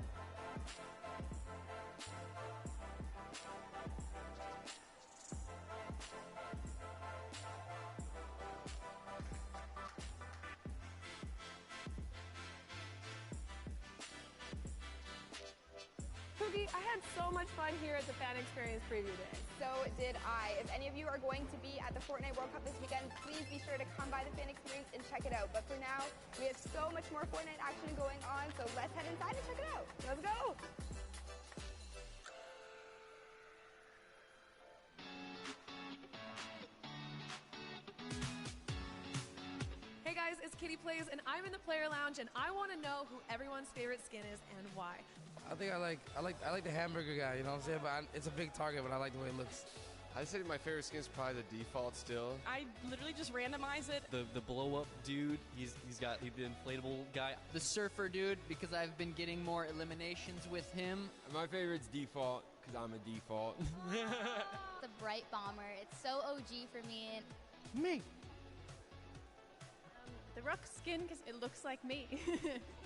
Cookie, I had so much fun here at the Fan Experience Preview Day. So did I. If any of you are going to be at the Fortnite World Cup this weekend, please be sure to come by the Fan Experience and check it out. But for now, we have so much more Fortnite action going on, so let's head inside and check it out. Let's go! Hey guys, it's Kitty Plays, and I'm in the player lounge, and I want to know who everyone's favorite skin is and why. I think I like the hamburger guy, you know what I'm saying? But it's a big target, but I like the way it looks. I'd say my favorite skin is probably the default still. I literally just randomize it. The blow up dude, he's got the inflatable guy. The surfer dude, because I've been getting more eliminations with him. My favorite's default, because I'm a default. The bright bomber. It's so OG for me. And Me. The Rook skin, because it looks like me.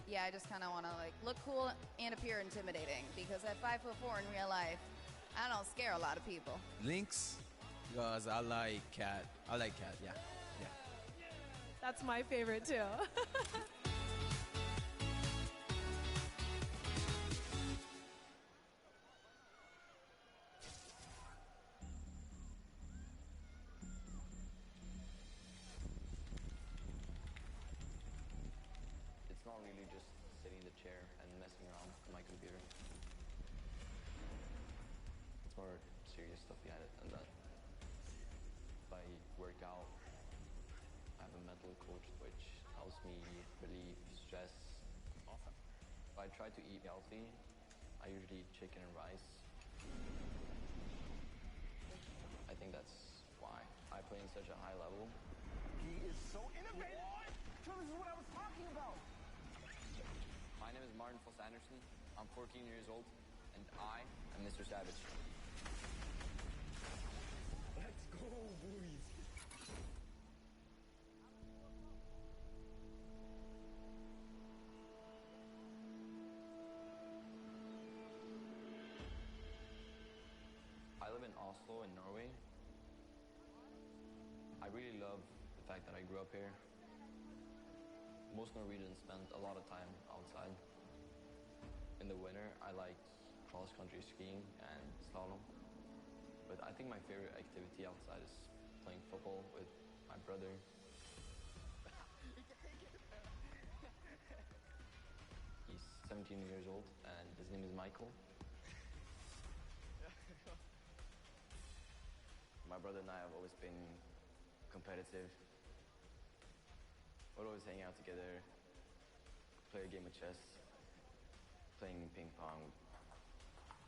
Yeah, I just kind of want to like look cool and appear intimidating because at 5'4" in real life, I don't scare a lot of people. Lynx, because I like cat. Yeah. That's my favorite too. It's not really just sitting in the chair and messing around on my computer. It's more serious stuff behind it, and that if I work out, I have a mental coach which helps me relieve stress. Awesome. If I try to eat healthy, I usually eat chicken and rice. I think that's why I play in such a high level. He is so innovative. So this is what I was talking about. My name is Martin Foss Anderson. I'm 14 years old, and I am Mr. Savage. Let's go, boys. I live in Oslo in Norway. I really love the fact that I grew up here. Most Norwegians spend a lot of time outside. In the winter, I like cross-country skiing and slalom. But I think my favorite activity outside is playing football with my brother. He's 17 years old, and his name is Michael. My brother and I have always been competitive. We'll always hang out together, play a game of chess, playing ping pong,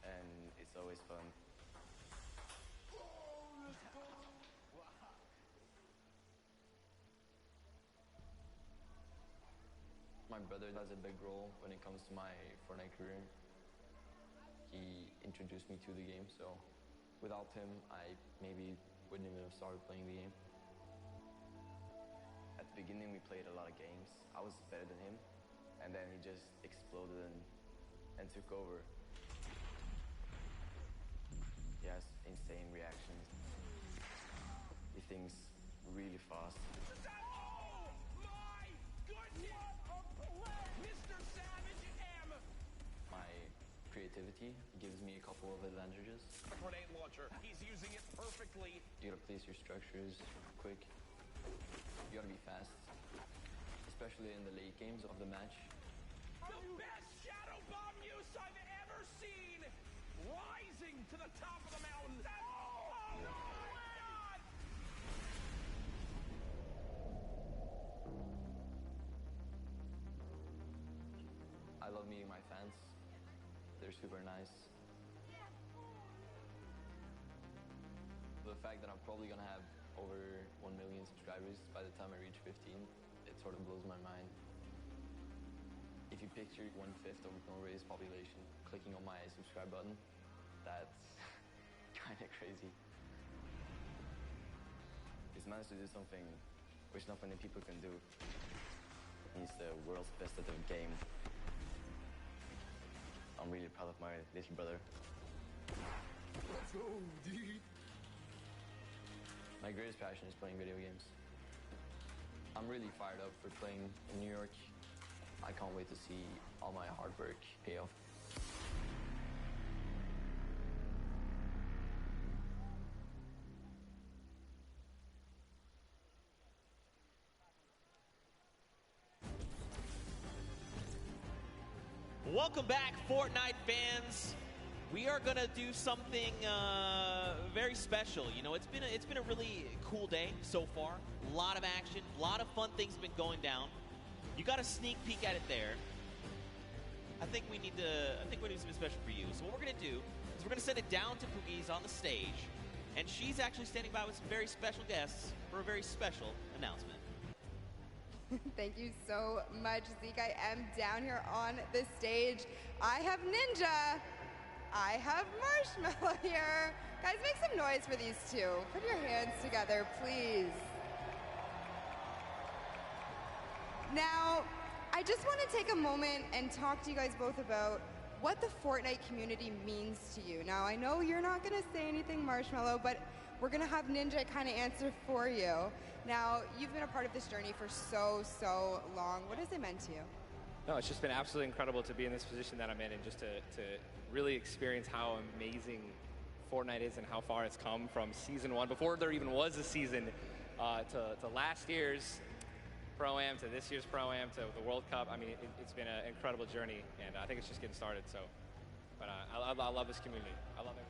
and it's always fun. My brother has a big role when it comes to my Fortnite career. He introduced me to the game, so without him, I maybe wouldn't even have started playing the game. At the beginning, we played a lot of games. I was better than him, and then he just exploded and took over. He has insane reactions. He thinks really fast. Oh my goodness! Mr. Savage M! My creativity gives me a couple of advantages. Grenade launcher. He's using it perfectly. You gotta place your structures quick. You gotta be fast, especially in the late games of the match. The best shadow bomb use I've ever seen! Rising to the top of the mountain. Oh my God! I love meeting my fans. They're super nice. The fact that I'm probably gonna have over 1 million subscribers by the time I reach 15, it sort of blows my mind. If you picture 1/5 of Norway's population clicking on my subscribe button, that's kind of crazy. He's managed to do something which not many people can do. He's the world's best at the game. I'm really proud of my little brother. Let's go, dude. My greatest passion is playing video games. I'm really fired up for playing in New York. I can't wait to see all my hard work pay off. Welcome back, Fortnite fans. We are gonna do something very special. You know, it's been a really cool day so far. A lot of action, a lot of fun things have been going down. You got a sneak peek at it there. I think we need something special for you. So what we're gonna do is we're gonna send it down to Poogie's on the stage, and she's actually standing by with some very special guests for a very special announcement. Thank you so much, Zeke. I am down here on the stage. I have Ninja. I have Marshmallow here. Guys, make some noise for these two. Put your hands together, please. Now, I just want to take a moment and talk to you guys both about what the Fortnite community means to you. Now, I know you're not going to say anything, Marshmallow, but we're going to have Ninja kind of answer for you. Now, you've been a part of this journey for so long. What has it meant to you? No, it's just been absolutely incredible to be in this position that I'm in and just to really experience how amazing Fortnite is and how far it's come from season 1, before there even was a season, to last year's Pro-Am, to this year's Pro-Am, to the World Cup. I mean, it's been an incredible journey, and I think it's just getting started. So, but I love this community. I love it.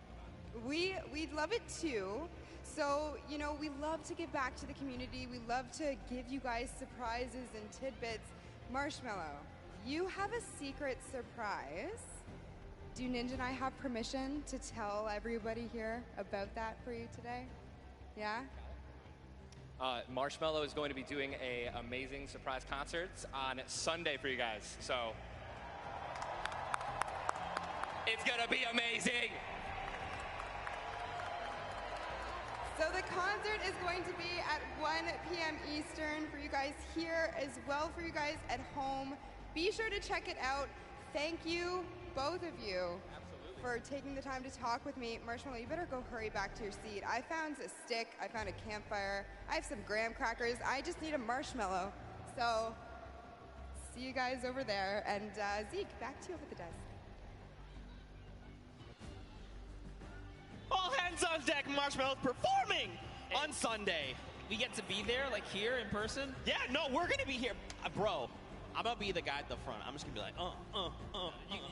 We'd love it too. So, you know, we love to give back to the community. We love to give you guys surprises and tidbits. Marshmallow, you have a secret surprise. Do Ninja and I have permission to tell everybody here about that for you today? Yeah? Marshmello is going to be doing a amazing surprise concerts on Sunday for you guys. So it's gonna be amazing. So the concert is going to be at 1 p.m. Eastern for you guys here, as well for you guys at home. Be sure to check it out. Thank you, both of you, for taking the time to talk with me. Marshmallow, you better go hurry back to your seat. I found a stick, I found a campfire, I have some graham crackers, I just need a marshmallow. So, see you guys over there. And Zeke, back to you over the desk. All hands on deck, Marshmallow's performing on Sunday. We get to be there, like here in person? Yeah, no, we're gonna be here. Bro, I'm gonna be the guy at the front. I'm just gonna be like,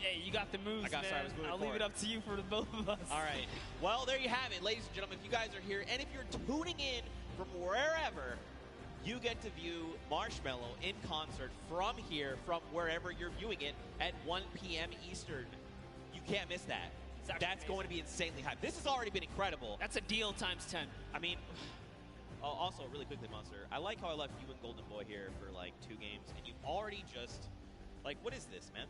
Hey, you got the moves, I man. I was moving I'll leave forward. it up to you for the both of us. All right. Well, there you have it, ladies and gentlemen. If you guys are here, and if you're tuning in from wherever, you get to view Marshmello in concert from here, from wherever you're viewing it at 1 p.m. Eastern. You can't miss that. That's going to be insanely hype. This has already been incredible. That's a deal times 10. I mean, also, really quickly, Monster, I like how I left you and Golden Boy here for like 2 games, and you already just, like, what is this, man?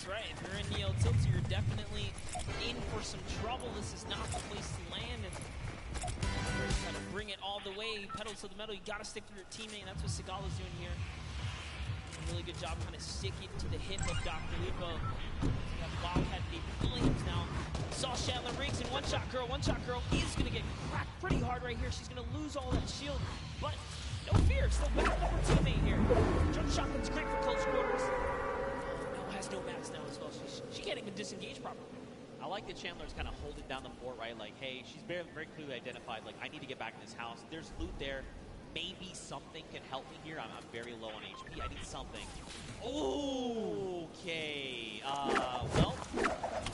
That's right. If you're in Neo Tilted, you're definitely in for some trouble. This is not the place to land. And try to bring it all the way, pedal to the metal. You got to stick to your teammate, and that's what Sigala's doing here. Doing a really good job kind of sticking to the hip of Dr. Lupo. Got the Wildcat Flames now. Saw Chandler Riggs and One Shot Girl. One Shot Girl is going to get cracked pretty hard right here. She's going to lose all that shield, but no fear. Still back up her teammate here. Jump shotgun's great for close quarters. No, has no max now as well. She can't even disengage properly. I like that Chandler's kind of holding down the fort, right? Like, hey, she's very, very clearly identified, like, I need to get back in this house. There's loot there. Maybe something can help me here. I'm very low on HP. I need something. Okay. Well,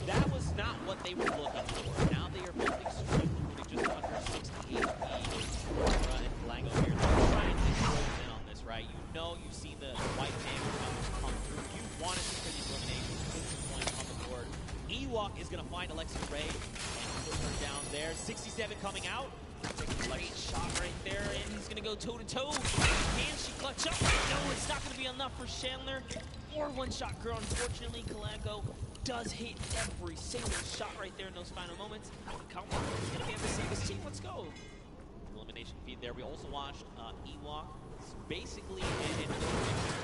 that was not what they were looking for. Now they are both extremely just under 60 HP. And Blango here. They're trying to close in on this, right? You know you've seen the white damage numbers come through. You wanted to for these eliminations. Put some points on the board. Ewok is going to find Alexia Ray and put her down there. 67 coming out. Great shot right there, and he's going to go toe-to-toe. Can she clutch up? No, it's not going to be enough for Chandler. Or One Shot Girl. Unfortunately, Kalango does hit every single shot right there in those final moments. Kalmar is going to be able to save his team. Let's go. Elimination feed there. We also watched Ewok basically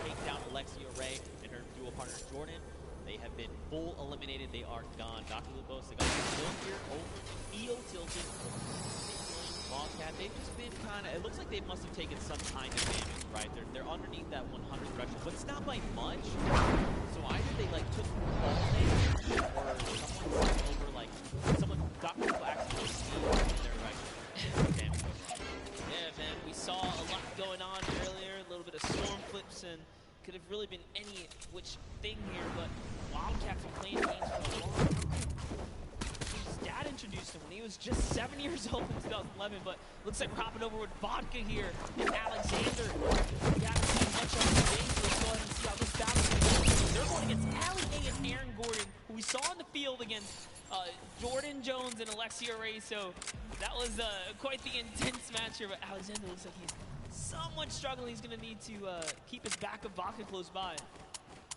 take down Alexia Ray and her duo partner Jordan. They have been full eliminated. They are gone. Dr. Lupo, Sigala still here over Neo Tilted. Wildcat, they've just been kind of, it looks like they must have taken some kind of damage, right? They're underneath that 100 threshold, but it's not by much. So either they like took all damage, or someone sent over like, Dr. Lupo actually sneezed in their direction. Damage goes wrong. Yeah, man, we saw a lot going on earlier, a little bit of storm flips, and could have really been any which thing here, but Wildcats been playing games for a long time. His dad introduced him when he was just 7 years old in 2011, but looks like we're hopping over with Vodka here and Alexander. We haven't seen much of the game, so let's go ahead and see how this battle is going to go. They're going against Ali A and Aaron Gordon, who we saw in the field against Jordan Jones and Alexia Ray, so that was quite the intense match here, but Alexander looks like he's somewhat struggling. He's going to need to keep his back of Vodka close by.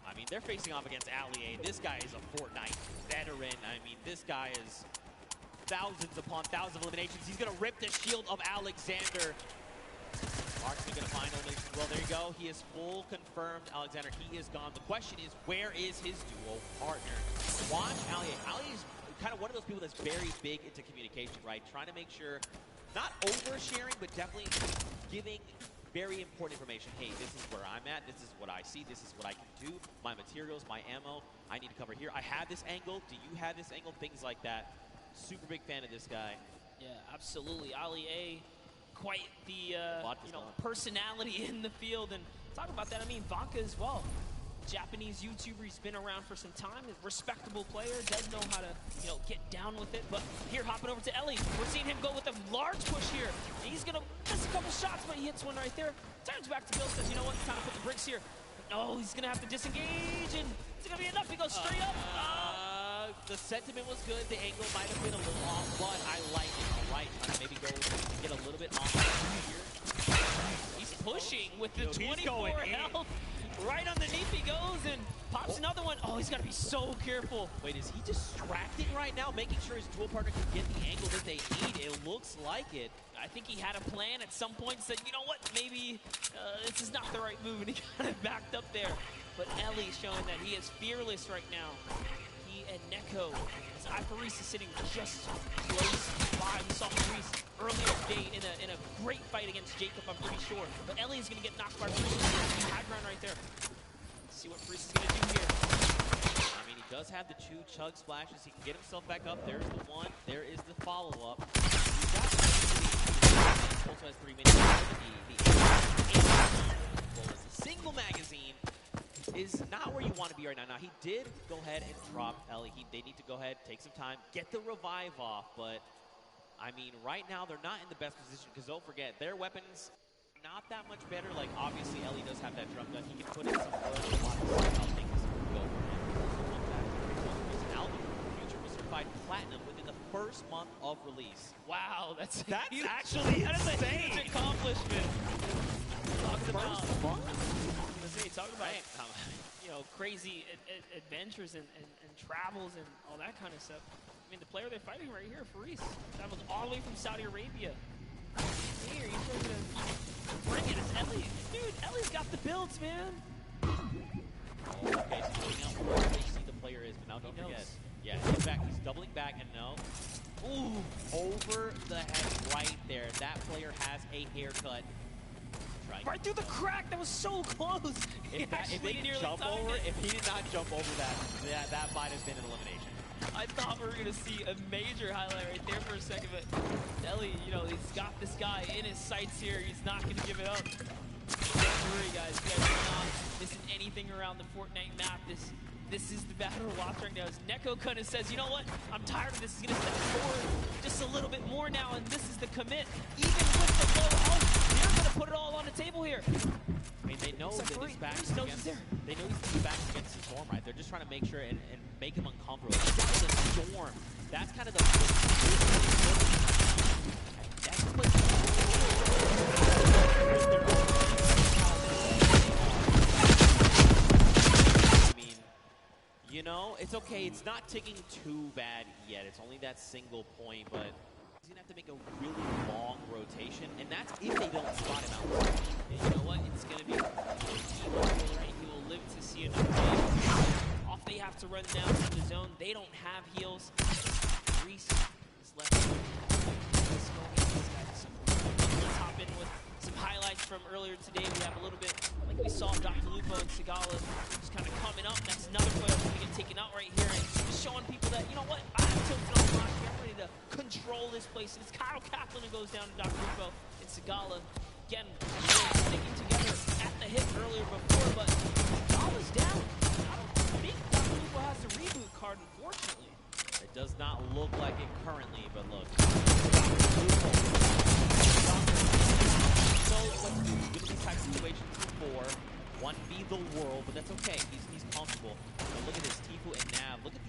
I mean, they're facing off against Ali A. This guy is a Fortnite veteran. I mean, this guy is thousands upon thousands of eliminations. He's going to rip the shield of Alexander. Marksman going to find elimination. Well, there you go. He is full confirmed. Alexander, he is gone. The question is, where is his duo partner? Watch Ali A. Ali is kind of one of those people that's very big into communication, right? Trying to make sure, not oversharing, but definitely giving very important information. Hey, this is where I'm at. This is what I see. This is what I can do. My materials, my ammo, I need to cover here. I have this angle. Do you have this angle? Things like that. Super big fan of this guy. Yeah, absolutely. Ali A, quite the personality in the field. And talk about that, I mean, Vodka as well. Japanese YouTuber, he's been around for some time, a respectable player, does know how to, get down with it. But here, hopping over to Ellie, we're seeing him go with a large push here. He's gonna miss a couple shots, but he hits one right there. Turns back to Bill, says, you know what, it's time to put the bricks here. No, he's gonna have to disengage, and it's gonna be enough. He goes straight up. The sentiment was good. The angle might have been a little off, but I like it. All right, trying to maybe go get a little bit off here. He's pushing with the 24 health. Right underneath he goes and pops another one. Oh, he's got to be so careful. Wait, is he distracting right now, making sure his dual partner can get the angle that they need? It looks like it. I think he had a plan at some point, said, you know what, maybe this is not the right move, and he kind of backed up there. But Ellie's showing that he is fearless right now. He and Neko, as Iparis is sitting just close by. We saw Paris earlier today in a great fight against Jacob, I'm pretty sure. But Ellie is going to get knocked by Paris. High ground right there. Let's see what Paris is going to do here. I mean, he does have the two chug splashes. He can get himself back up. There's the one. There is the follow-up. Also has 3 minutes. The single magazine is not where you want to be right now. Now, he did go ahead and drop Ellie. They need to go ahead, take some time, get the revive off. But, I mean, right now, they're not in the best position because don't forget, their weapons not that much better. Like, obviously, Ellie does have that drum gun. He can put in some work. A lot of stuff. I'll take this go for him. His album, Future, was certified platinum within the first month of release. Wow, that's huge. actually that is a huge accomplishment. Talking about, talking about crazy adventures and travels and all that kind of stuff. I mean, the player they're fighting right here, Faris, travels all the way from Saudi Arabia. Here, he's ready to bring it. It's Ellie. Dude, Ellie's got the builds, man. Okay, so looking out where they see the player is, but now don't forget. Yeah, in fact, he's doubling back, and no. Ooh, over the head right there. That player has a haircut. Right through the crack. That was so close. If they didn't jump over, if he did not jump over that might have been an elimination. I thought we were going to see a major highlight right there for a second, but Ellie, he's got this guy in his sights here. He's not going to give it up. Don't worry, guys. You guys are not missing anything around the Fortnite map. This is the battle to watch right now. As Neko kind of says, you know what? I'm tired of this. He's going to step forward just a little bit more now, and this is the commit. Even with the low health, they're going to put it all on the table here. I mean, they know that he's back against. They know he's back against the Storm, right? They're just trying to make sure and make him uncomfortable. He's got the Storm. That's kind of the. That's it's okay. It's not ticking too bad yet. It's only that single point, but he's going to have to make a really long rotation, and that's if they don't spot him out. And you know what? It's going to be right. He will live to see another day. Off they have to run down to the zone. They don't have heals. Reese is left. Let's go get these guys. Let's hop in with some highlights from earlier today. We have a little bit, like we saw Dr. Lupo and Sigala just kind of coming up. That's another player that's going to get taken out right here. And just showing people that, you know what, I have tilted on the rock here. I'm ready to control this place. And it's Kyle Kaplan who goes down to Dr. Lupo and Sigala. Again, sticking together at the hip earlier before, but Sigala's down. I don't think Dr. Lupo has the reboot card, unfortunately. It does not look like it currently, but look. What to do. He's been in these types of situations before. 1v the world, but that's okay. He's comfortable. But look at this, Tifu and Nav. Look at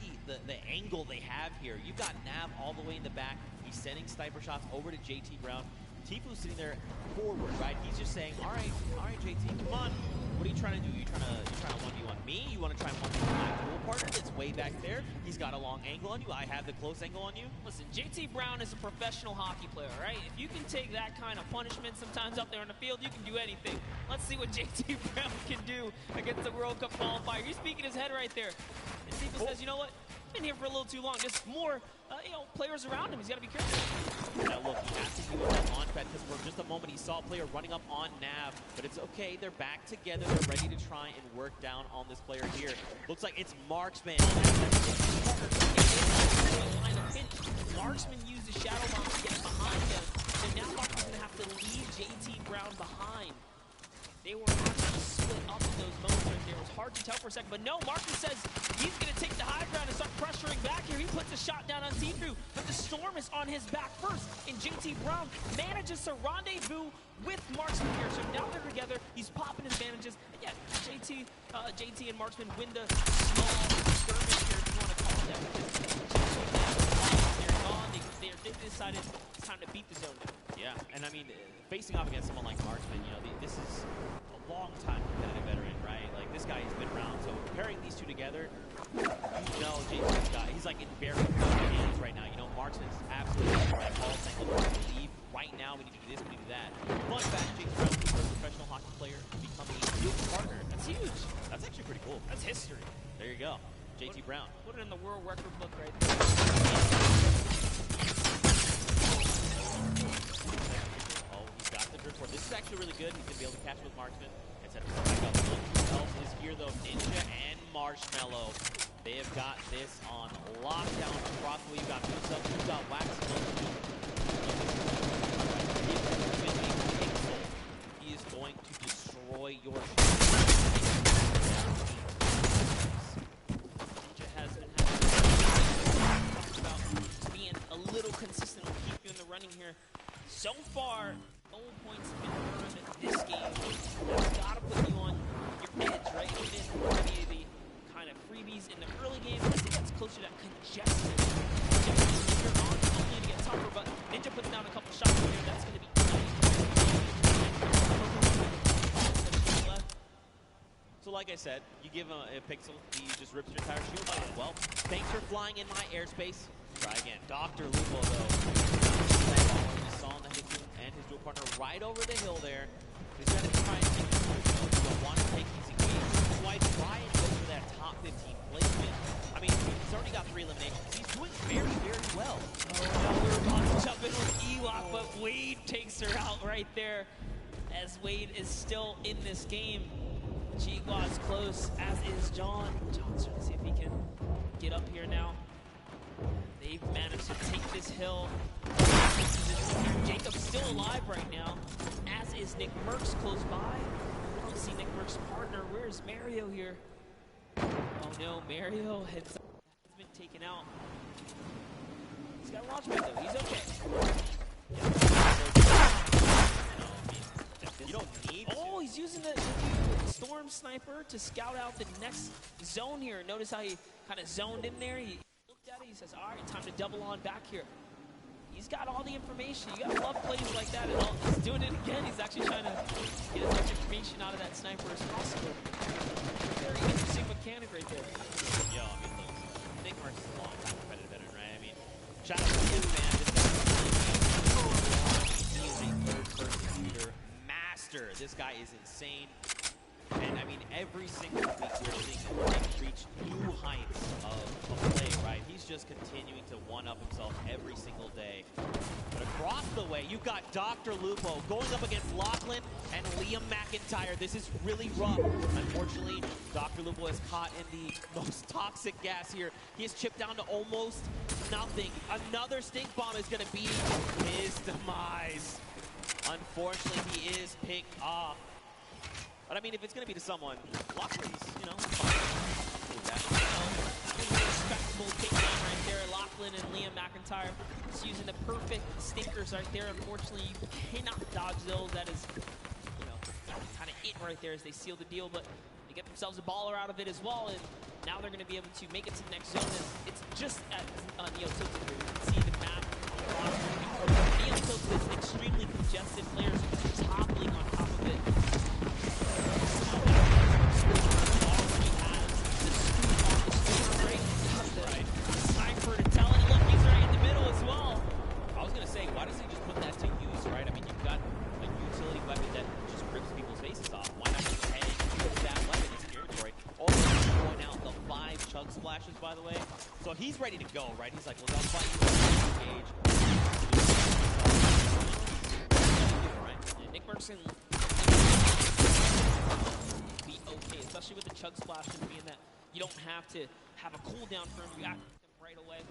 the angle they have here. You've got Nav all the way in the back. He's sending sniper shots over to JT Brown. Tifu's sitting there forward, right? He's just saying, all right, JT, come on. What are you trying to do? You trying to 1v1 me? You want to try and 1v1 my dual partner that's way back there? He's got a long angle on you. I have the close angle on you. Listen, JT Brown is a professional hockey player, right? If you can take that kind of punishment sometimes out there on the field, you can do anything. Let's see what JT Brown can do against the World Cup qualifier. He's speaking his head right there. And Tifu says, you know what? Been here for a little too long. Just more, players around him. He's got to be careful. Now look, he has to use that launch pad because for just a moment he saw a player running up on Nav, but it's okay. They're back together. They're ready to try and work down on this player here. Looks like it's Marksman. Marksman used the shadow bomb to get behind him, and now Marksman's going to have to leave JT Brown behind. They were actually split up in those moments right there. It was hard to tell for a second, but no, Marksman says he's going to take the high ground and start pressuring back here. He puts a shot down on Tifu, but the Storm is on his back first, and JT Brown manages to rendezvous with Marksman here. So now they're together. He's popping his bandages, and yeah, JT and Marksman win the small skirmish here, if you want to call it that. They're gone. They decided it's time to beat the zone now. Yeah, and I mean, facing off against someone like Marksman, this is a long time competitive veteran, right? Like, this guy has been around, so pairing these two together, JT's got, he's like in very good hands right now. Marksman's absolutely right. All saying, look, we leave right now, we need to do this, we need to do that. Fun fact, JT Brown is the first professional hockey player to become a dual partner. That's huge. That's actually pretty cool. That's history. There you go. JT Brown. Put it in the world record book right there. This is actually really good. He's going to be able to catch with Marksman and set himself back up. Look who else is here, though. Ninja and Marshmallow. They have got this on lockdown across the way. You've got Musa, you've got Wax. He is going to destroy your Ninja has been talked about being a little consistent will keep you in the running here. So far, points have been earned in this game. That's got to put you on your edge, right? You didn't have any of the kind of freebies in the early game. I think that's closer to that congested. You're on, it's only to get tougher, but Ninja puts down a couple shots in there. That's going to be nice. So like I said, you give him a pixel, he just rips your entire shield off. Well, thanks for flying in my airspace. Try again. Dr. Lupo, though. We saw Nehikun and his dual partner right over the hill there. He's going to try and take the you don't want to take these engagements. Why try and go for that top 15 placement? I mean, he's already got 3 eliminations. He's doing very, very well. Oh, now we're about to jump in with Ewok, but Wade takes her out right there. As Wade is still in this game. G-Guad's close, as is John. John's trying to see if he can get up here now. They've managed to take this hill. Jacob's still alive right now, as is Nick Merckx close by. I don't see Nick Merckx's partner. Where's Mario here? Oh no, Mario has been taken out. He's got a launch pad though, he's okay. You don't need to. Oh, he's using the Storm Sniper to scout out the next zone here. Notice how he kind of zoned in there. He looked at it, he says, all right, time to double on back here. He's got all the information. You gotta love plays like that, and he's doing it again. He's actually trying to get as much information out of that sniper as possible. Very interesting mechanic right there. Yo, I mean, look, Nick Merckx is a long-time competitive veteran, right? I mean, shout out to him, man. This guy is a third-person shooter master. This guy is insane. And, I mean, every single week we're seeing him reach new heights of play, right? He's just continuing to one-up himself every single day. But across the way, you've got Dr. Lupo going up against Lachlan and Liam McIntyre. This is really rough. Unfortunately, Dr. Lupo is caught in the most toxic gas here. He is chipped down to almost nothing. Another stink bomb is going to be his demise. Unfortunately, he is picked off. But I mean, if it's going to be to someone, Lachlan's, you know, respectable takedown right there. Lachlan and Liam McIntyre just using the perfect stinkers right there. Unfortunately, you cannot dodge those. That is, you know, kind of it right there as they seal the deal. But they get themselves a baller out of it as well. And now they're going to be able to make it to the next zone. And it's just at Neo Tilted here. You can see the map. Neo Tilted is extremely congested. Players toppling on top of it. Sniper to tell it. Look, he's right in the middle as well. I was going to say, why does he just put that to use, right? I mean, you've got a utility weapon that just rips people's faces off. Why not just head use that weapon in territory? Also, point out the 5 chug splashes, by the way. So he's ready to go, right? He's like, well, I'll fight you. Engage. Right? And Nick Merckx be okay, especially with the chug splashes being that you don't have to have a cooldown for him. You act right away.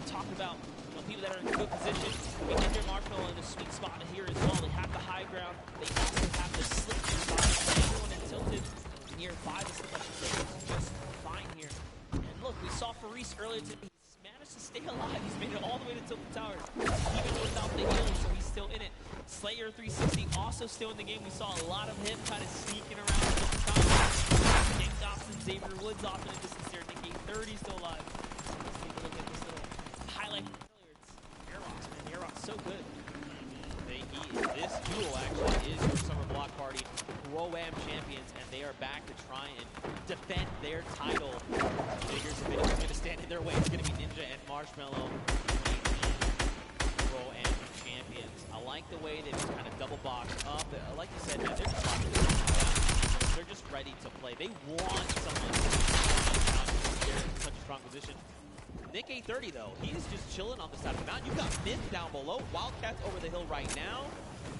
Talk about, you know, people that are in good position. We get their Marshmallow in the sweet spot here as well. They have the high ground. They also have the slip spot. Everyone in Tilted nearby the splashes is just fine here. And look, we saw Faris earlier today. He's managed to stay alive. He's made it all the way to Tilted Tower, even without the healing, so he's still in it. Slayer 360 also still in the game. We saw a lot of him kind of sneaking around the time. Nick Dobson, Xavier Woods off in the distance there. Nick 830 still alive. Let's take a look at this little highlight from earlier. It's Airrox, man. Airrox so good. This duel actually is your Summer Block Party Pro-Am champions, and they are back to try and defend their title. Figures if anyone's going to stand in their way, it's going to be Ninja and Marshmallow. Pro-Am champions. I like the way they've kind of double boxed up. Like you said, man, they're just ready to play. They want someone to they're in such a strong position. Nick 830 though, he is just chilling on the side of the mountain. You've got Myth down below, Wildcats over the hill right now.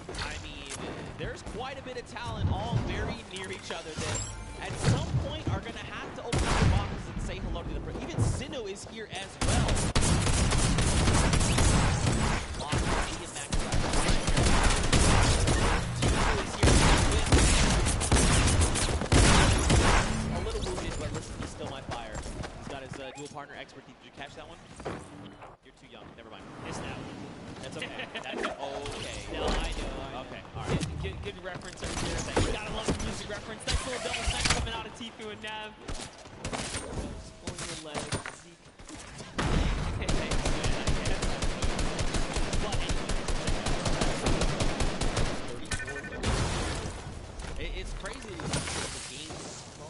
I mean, there's quite a bit of talent all very near each other that at some point are going to have to open up the boxes and say hello to the pro. Even Sinnoh is here as well. A little wounded, but listen, he's still my fire. He's got his dual partner expertise. Did you catch that one? You're too young. Never mind. Missed out. That's okay. That's okay. No, I know. Okay, all right. Good reference over here. You gotta love the music reference. Nice little double stack coming out of Tifu and Nav. Pulling your leg. Zeke. It's crazy to see the game so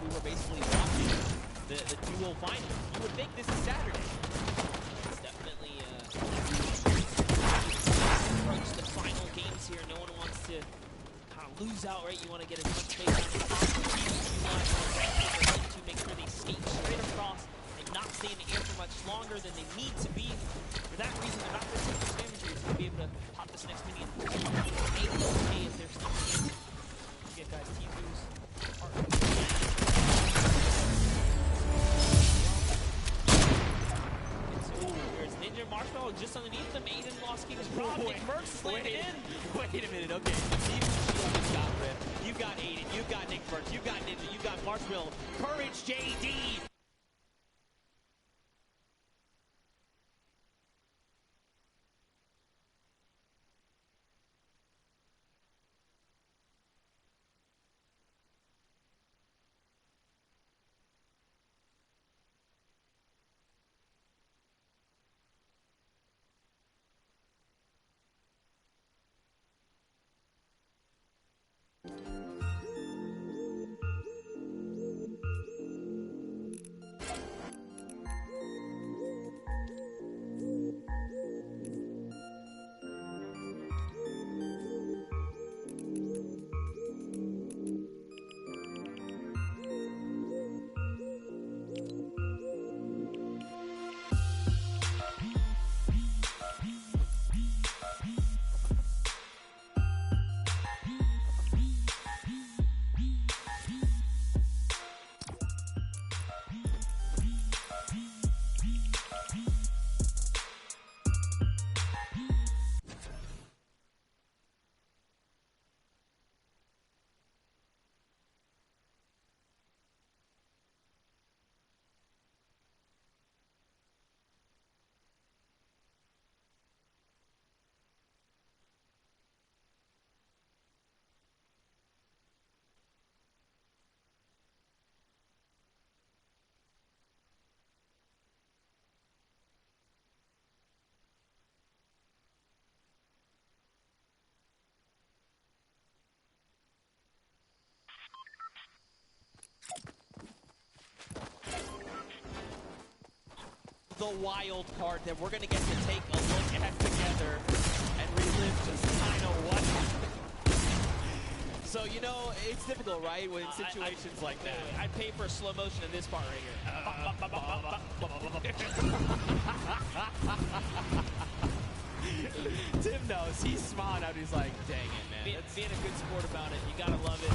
who are basically watching the duo finals. You would think this is Saturday. It's definitely approach the final games here. No one wants to kind of lose out, right? You want to get as much space as possible. To make sure they skate straight across and not stay in the air for much longer than they need to be. For that reason, they're not going to take the damage here to be able to pop this next minion. Make it okay if they're still in. Get guys T-Boost. There's Ninja Marshmallow just underneath them. Aiden lost King's Prod. Nick Merckx slammed in. Wait a minute, okay. You've got Rip. You've got Aiden. You've got Nick Merckx. You've got Ninja. You've got Marshmallow. Courage JD. The wild part that we're going to get to take a look at together and relive just kind of what happened. So, you know, it's difficult, right, when situations like that. I'd pay for a slow motion in this part right here. Tim knows. He's smiling out. He's like, dang it, man. Being a good sport about it. You got to love it.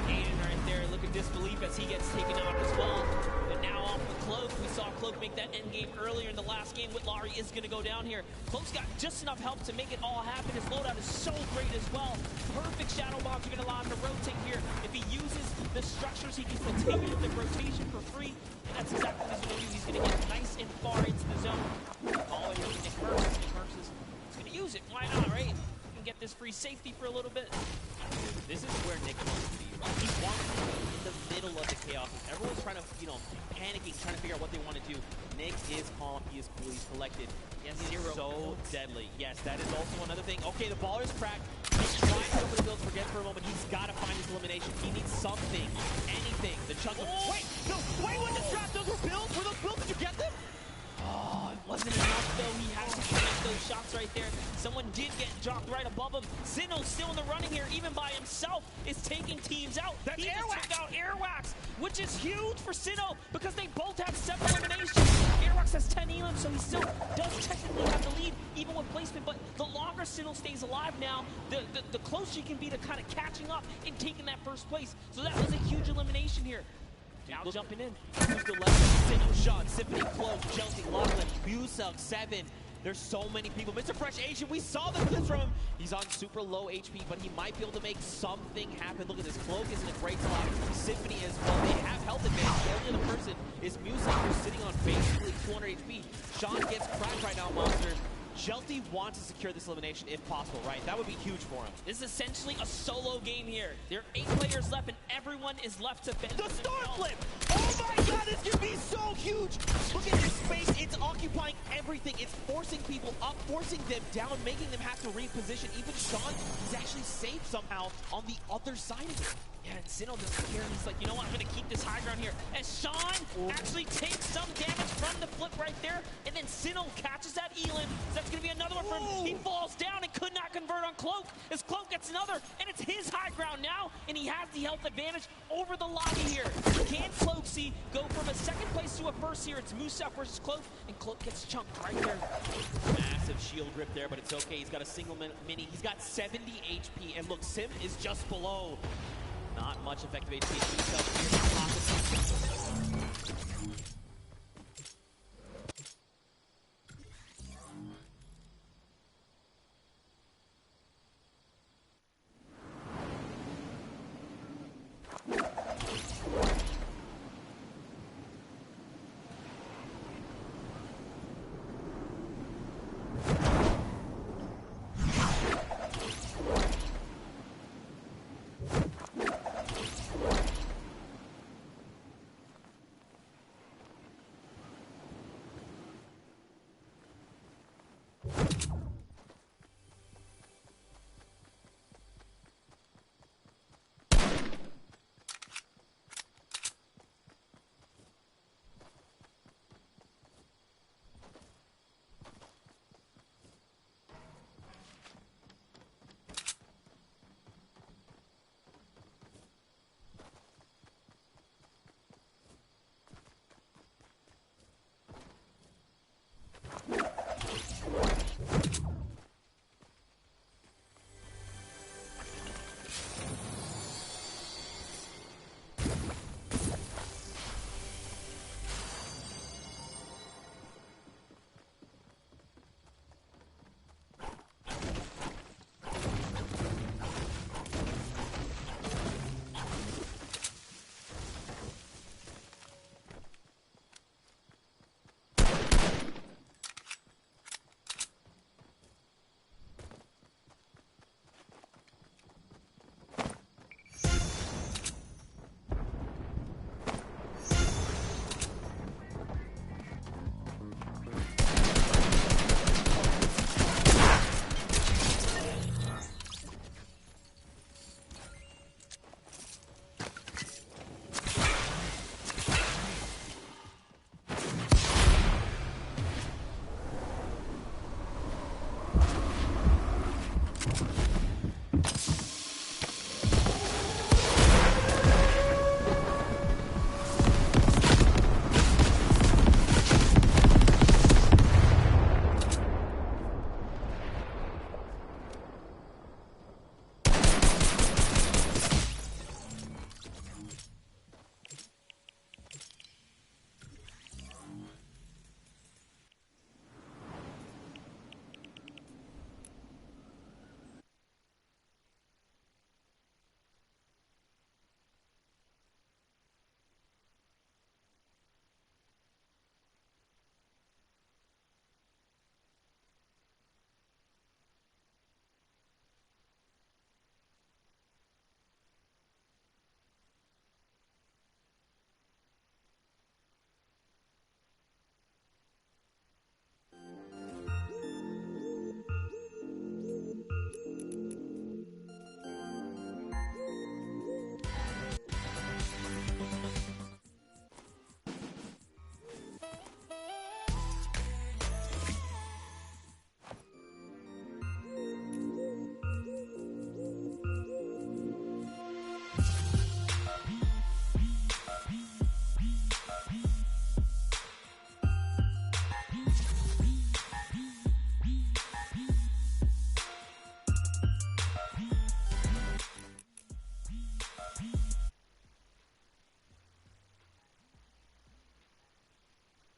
Aiden right there looking disbelief as he gets taken out as well. And now off with Cloak. We saw Cloak make that end game earlier in the last game. Whitlari is going to go down here. Cloak's got just enough help to make it all happen. His loadout is so great as well. Perfect shadow bombs are going to allow him to rotate here. If he uses the structures, he can continue the rotation for free. And that's exactly what he's going to do. He's going to get nice and far into the zone. All the way to Nick Merckx. Nick Merckx is going to use it. Why not, right? He can get this free safety for a little bit. This is where Nick wants to be. He wants to be in the middle of the chaos. Everyone's trying to, you know, panicking, trying to figure out what they want to do. Nick is calm. He is cool. He's collected. He has zero. So deadly. Yes, that is also another thing. Okay, the baller is cracked. He's trying to go for the build, forget for a moment. He's got to find his elimination. He needs something, anything. The chunk of... Wait, no, wait, what the trap? Those were builds? Were those builds? Did you get them? Oh, it wasn't enough, though. He had to make those shots right there. Someone did get dropped right above him. Sinnoh's still in the running here, even by himself, is taking teams out. That's he Airwax. just took out Airwax, which is huge for Sinnoh because they both have 7 eliminations. Airwax has 10 elims, so he still does technically have the lead, even with placement. But the longer Sinnoh stays alive now, the closer he can be to kind of catching up and taking that first place. So that was a huge elimination here. Now jumping in. Who's the left? Sinnoh, Sean, Symphony, Cloak, Chelsea, Lachlan, Busuk, 7. There's so many people. Mr. Fresh Asian, we saw the clips from him. He's on super low HP, but he might be able to make something happen. Look at this. Cloak is in a great spot. Symphony as well. They have health advantage. The only other person is Musak, who's sitting on basically 200 HP. Sean gets cracked right now, Monster. Jelty wants to secure this elimination if possible, right? That would be huge for him. This is essentially a solo game here. There are 8 players left, and everyone is left to fend. The star flip! Oh my god, this could be so huge! Look at this space. It's occupying everything. It's forcing people up, forcing them down, making them have to reposition. Even Sean is actually safe somehow on the other side of it. Yeah, and Sinnoh doesn't care. He's like, you know what? I'm going to keep this high ground here. As Sean actually takes some damage from the flip right there, and then Sinnoh catches that Elim. That's going to be another one for him. He falls down and could not convert on Cloak. As Cloak gets another, and it's his high ground now, and he has the health advantage over the lobby here. Can Cloaksy go from a second place to a first here? It's Musaf versus Cloak, and Cloak gets chunked right there. Massive shield grip there, but it's okay. He's got a single mini. He's got 70 HP, and look, Sim is just below. Not much effective HP.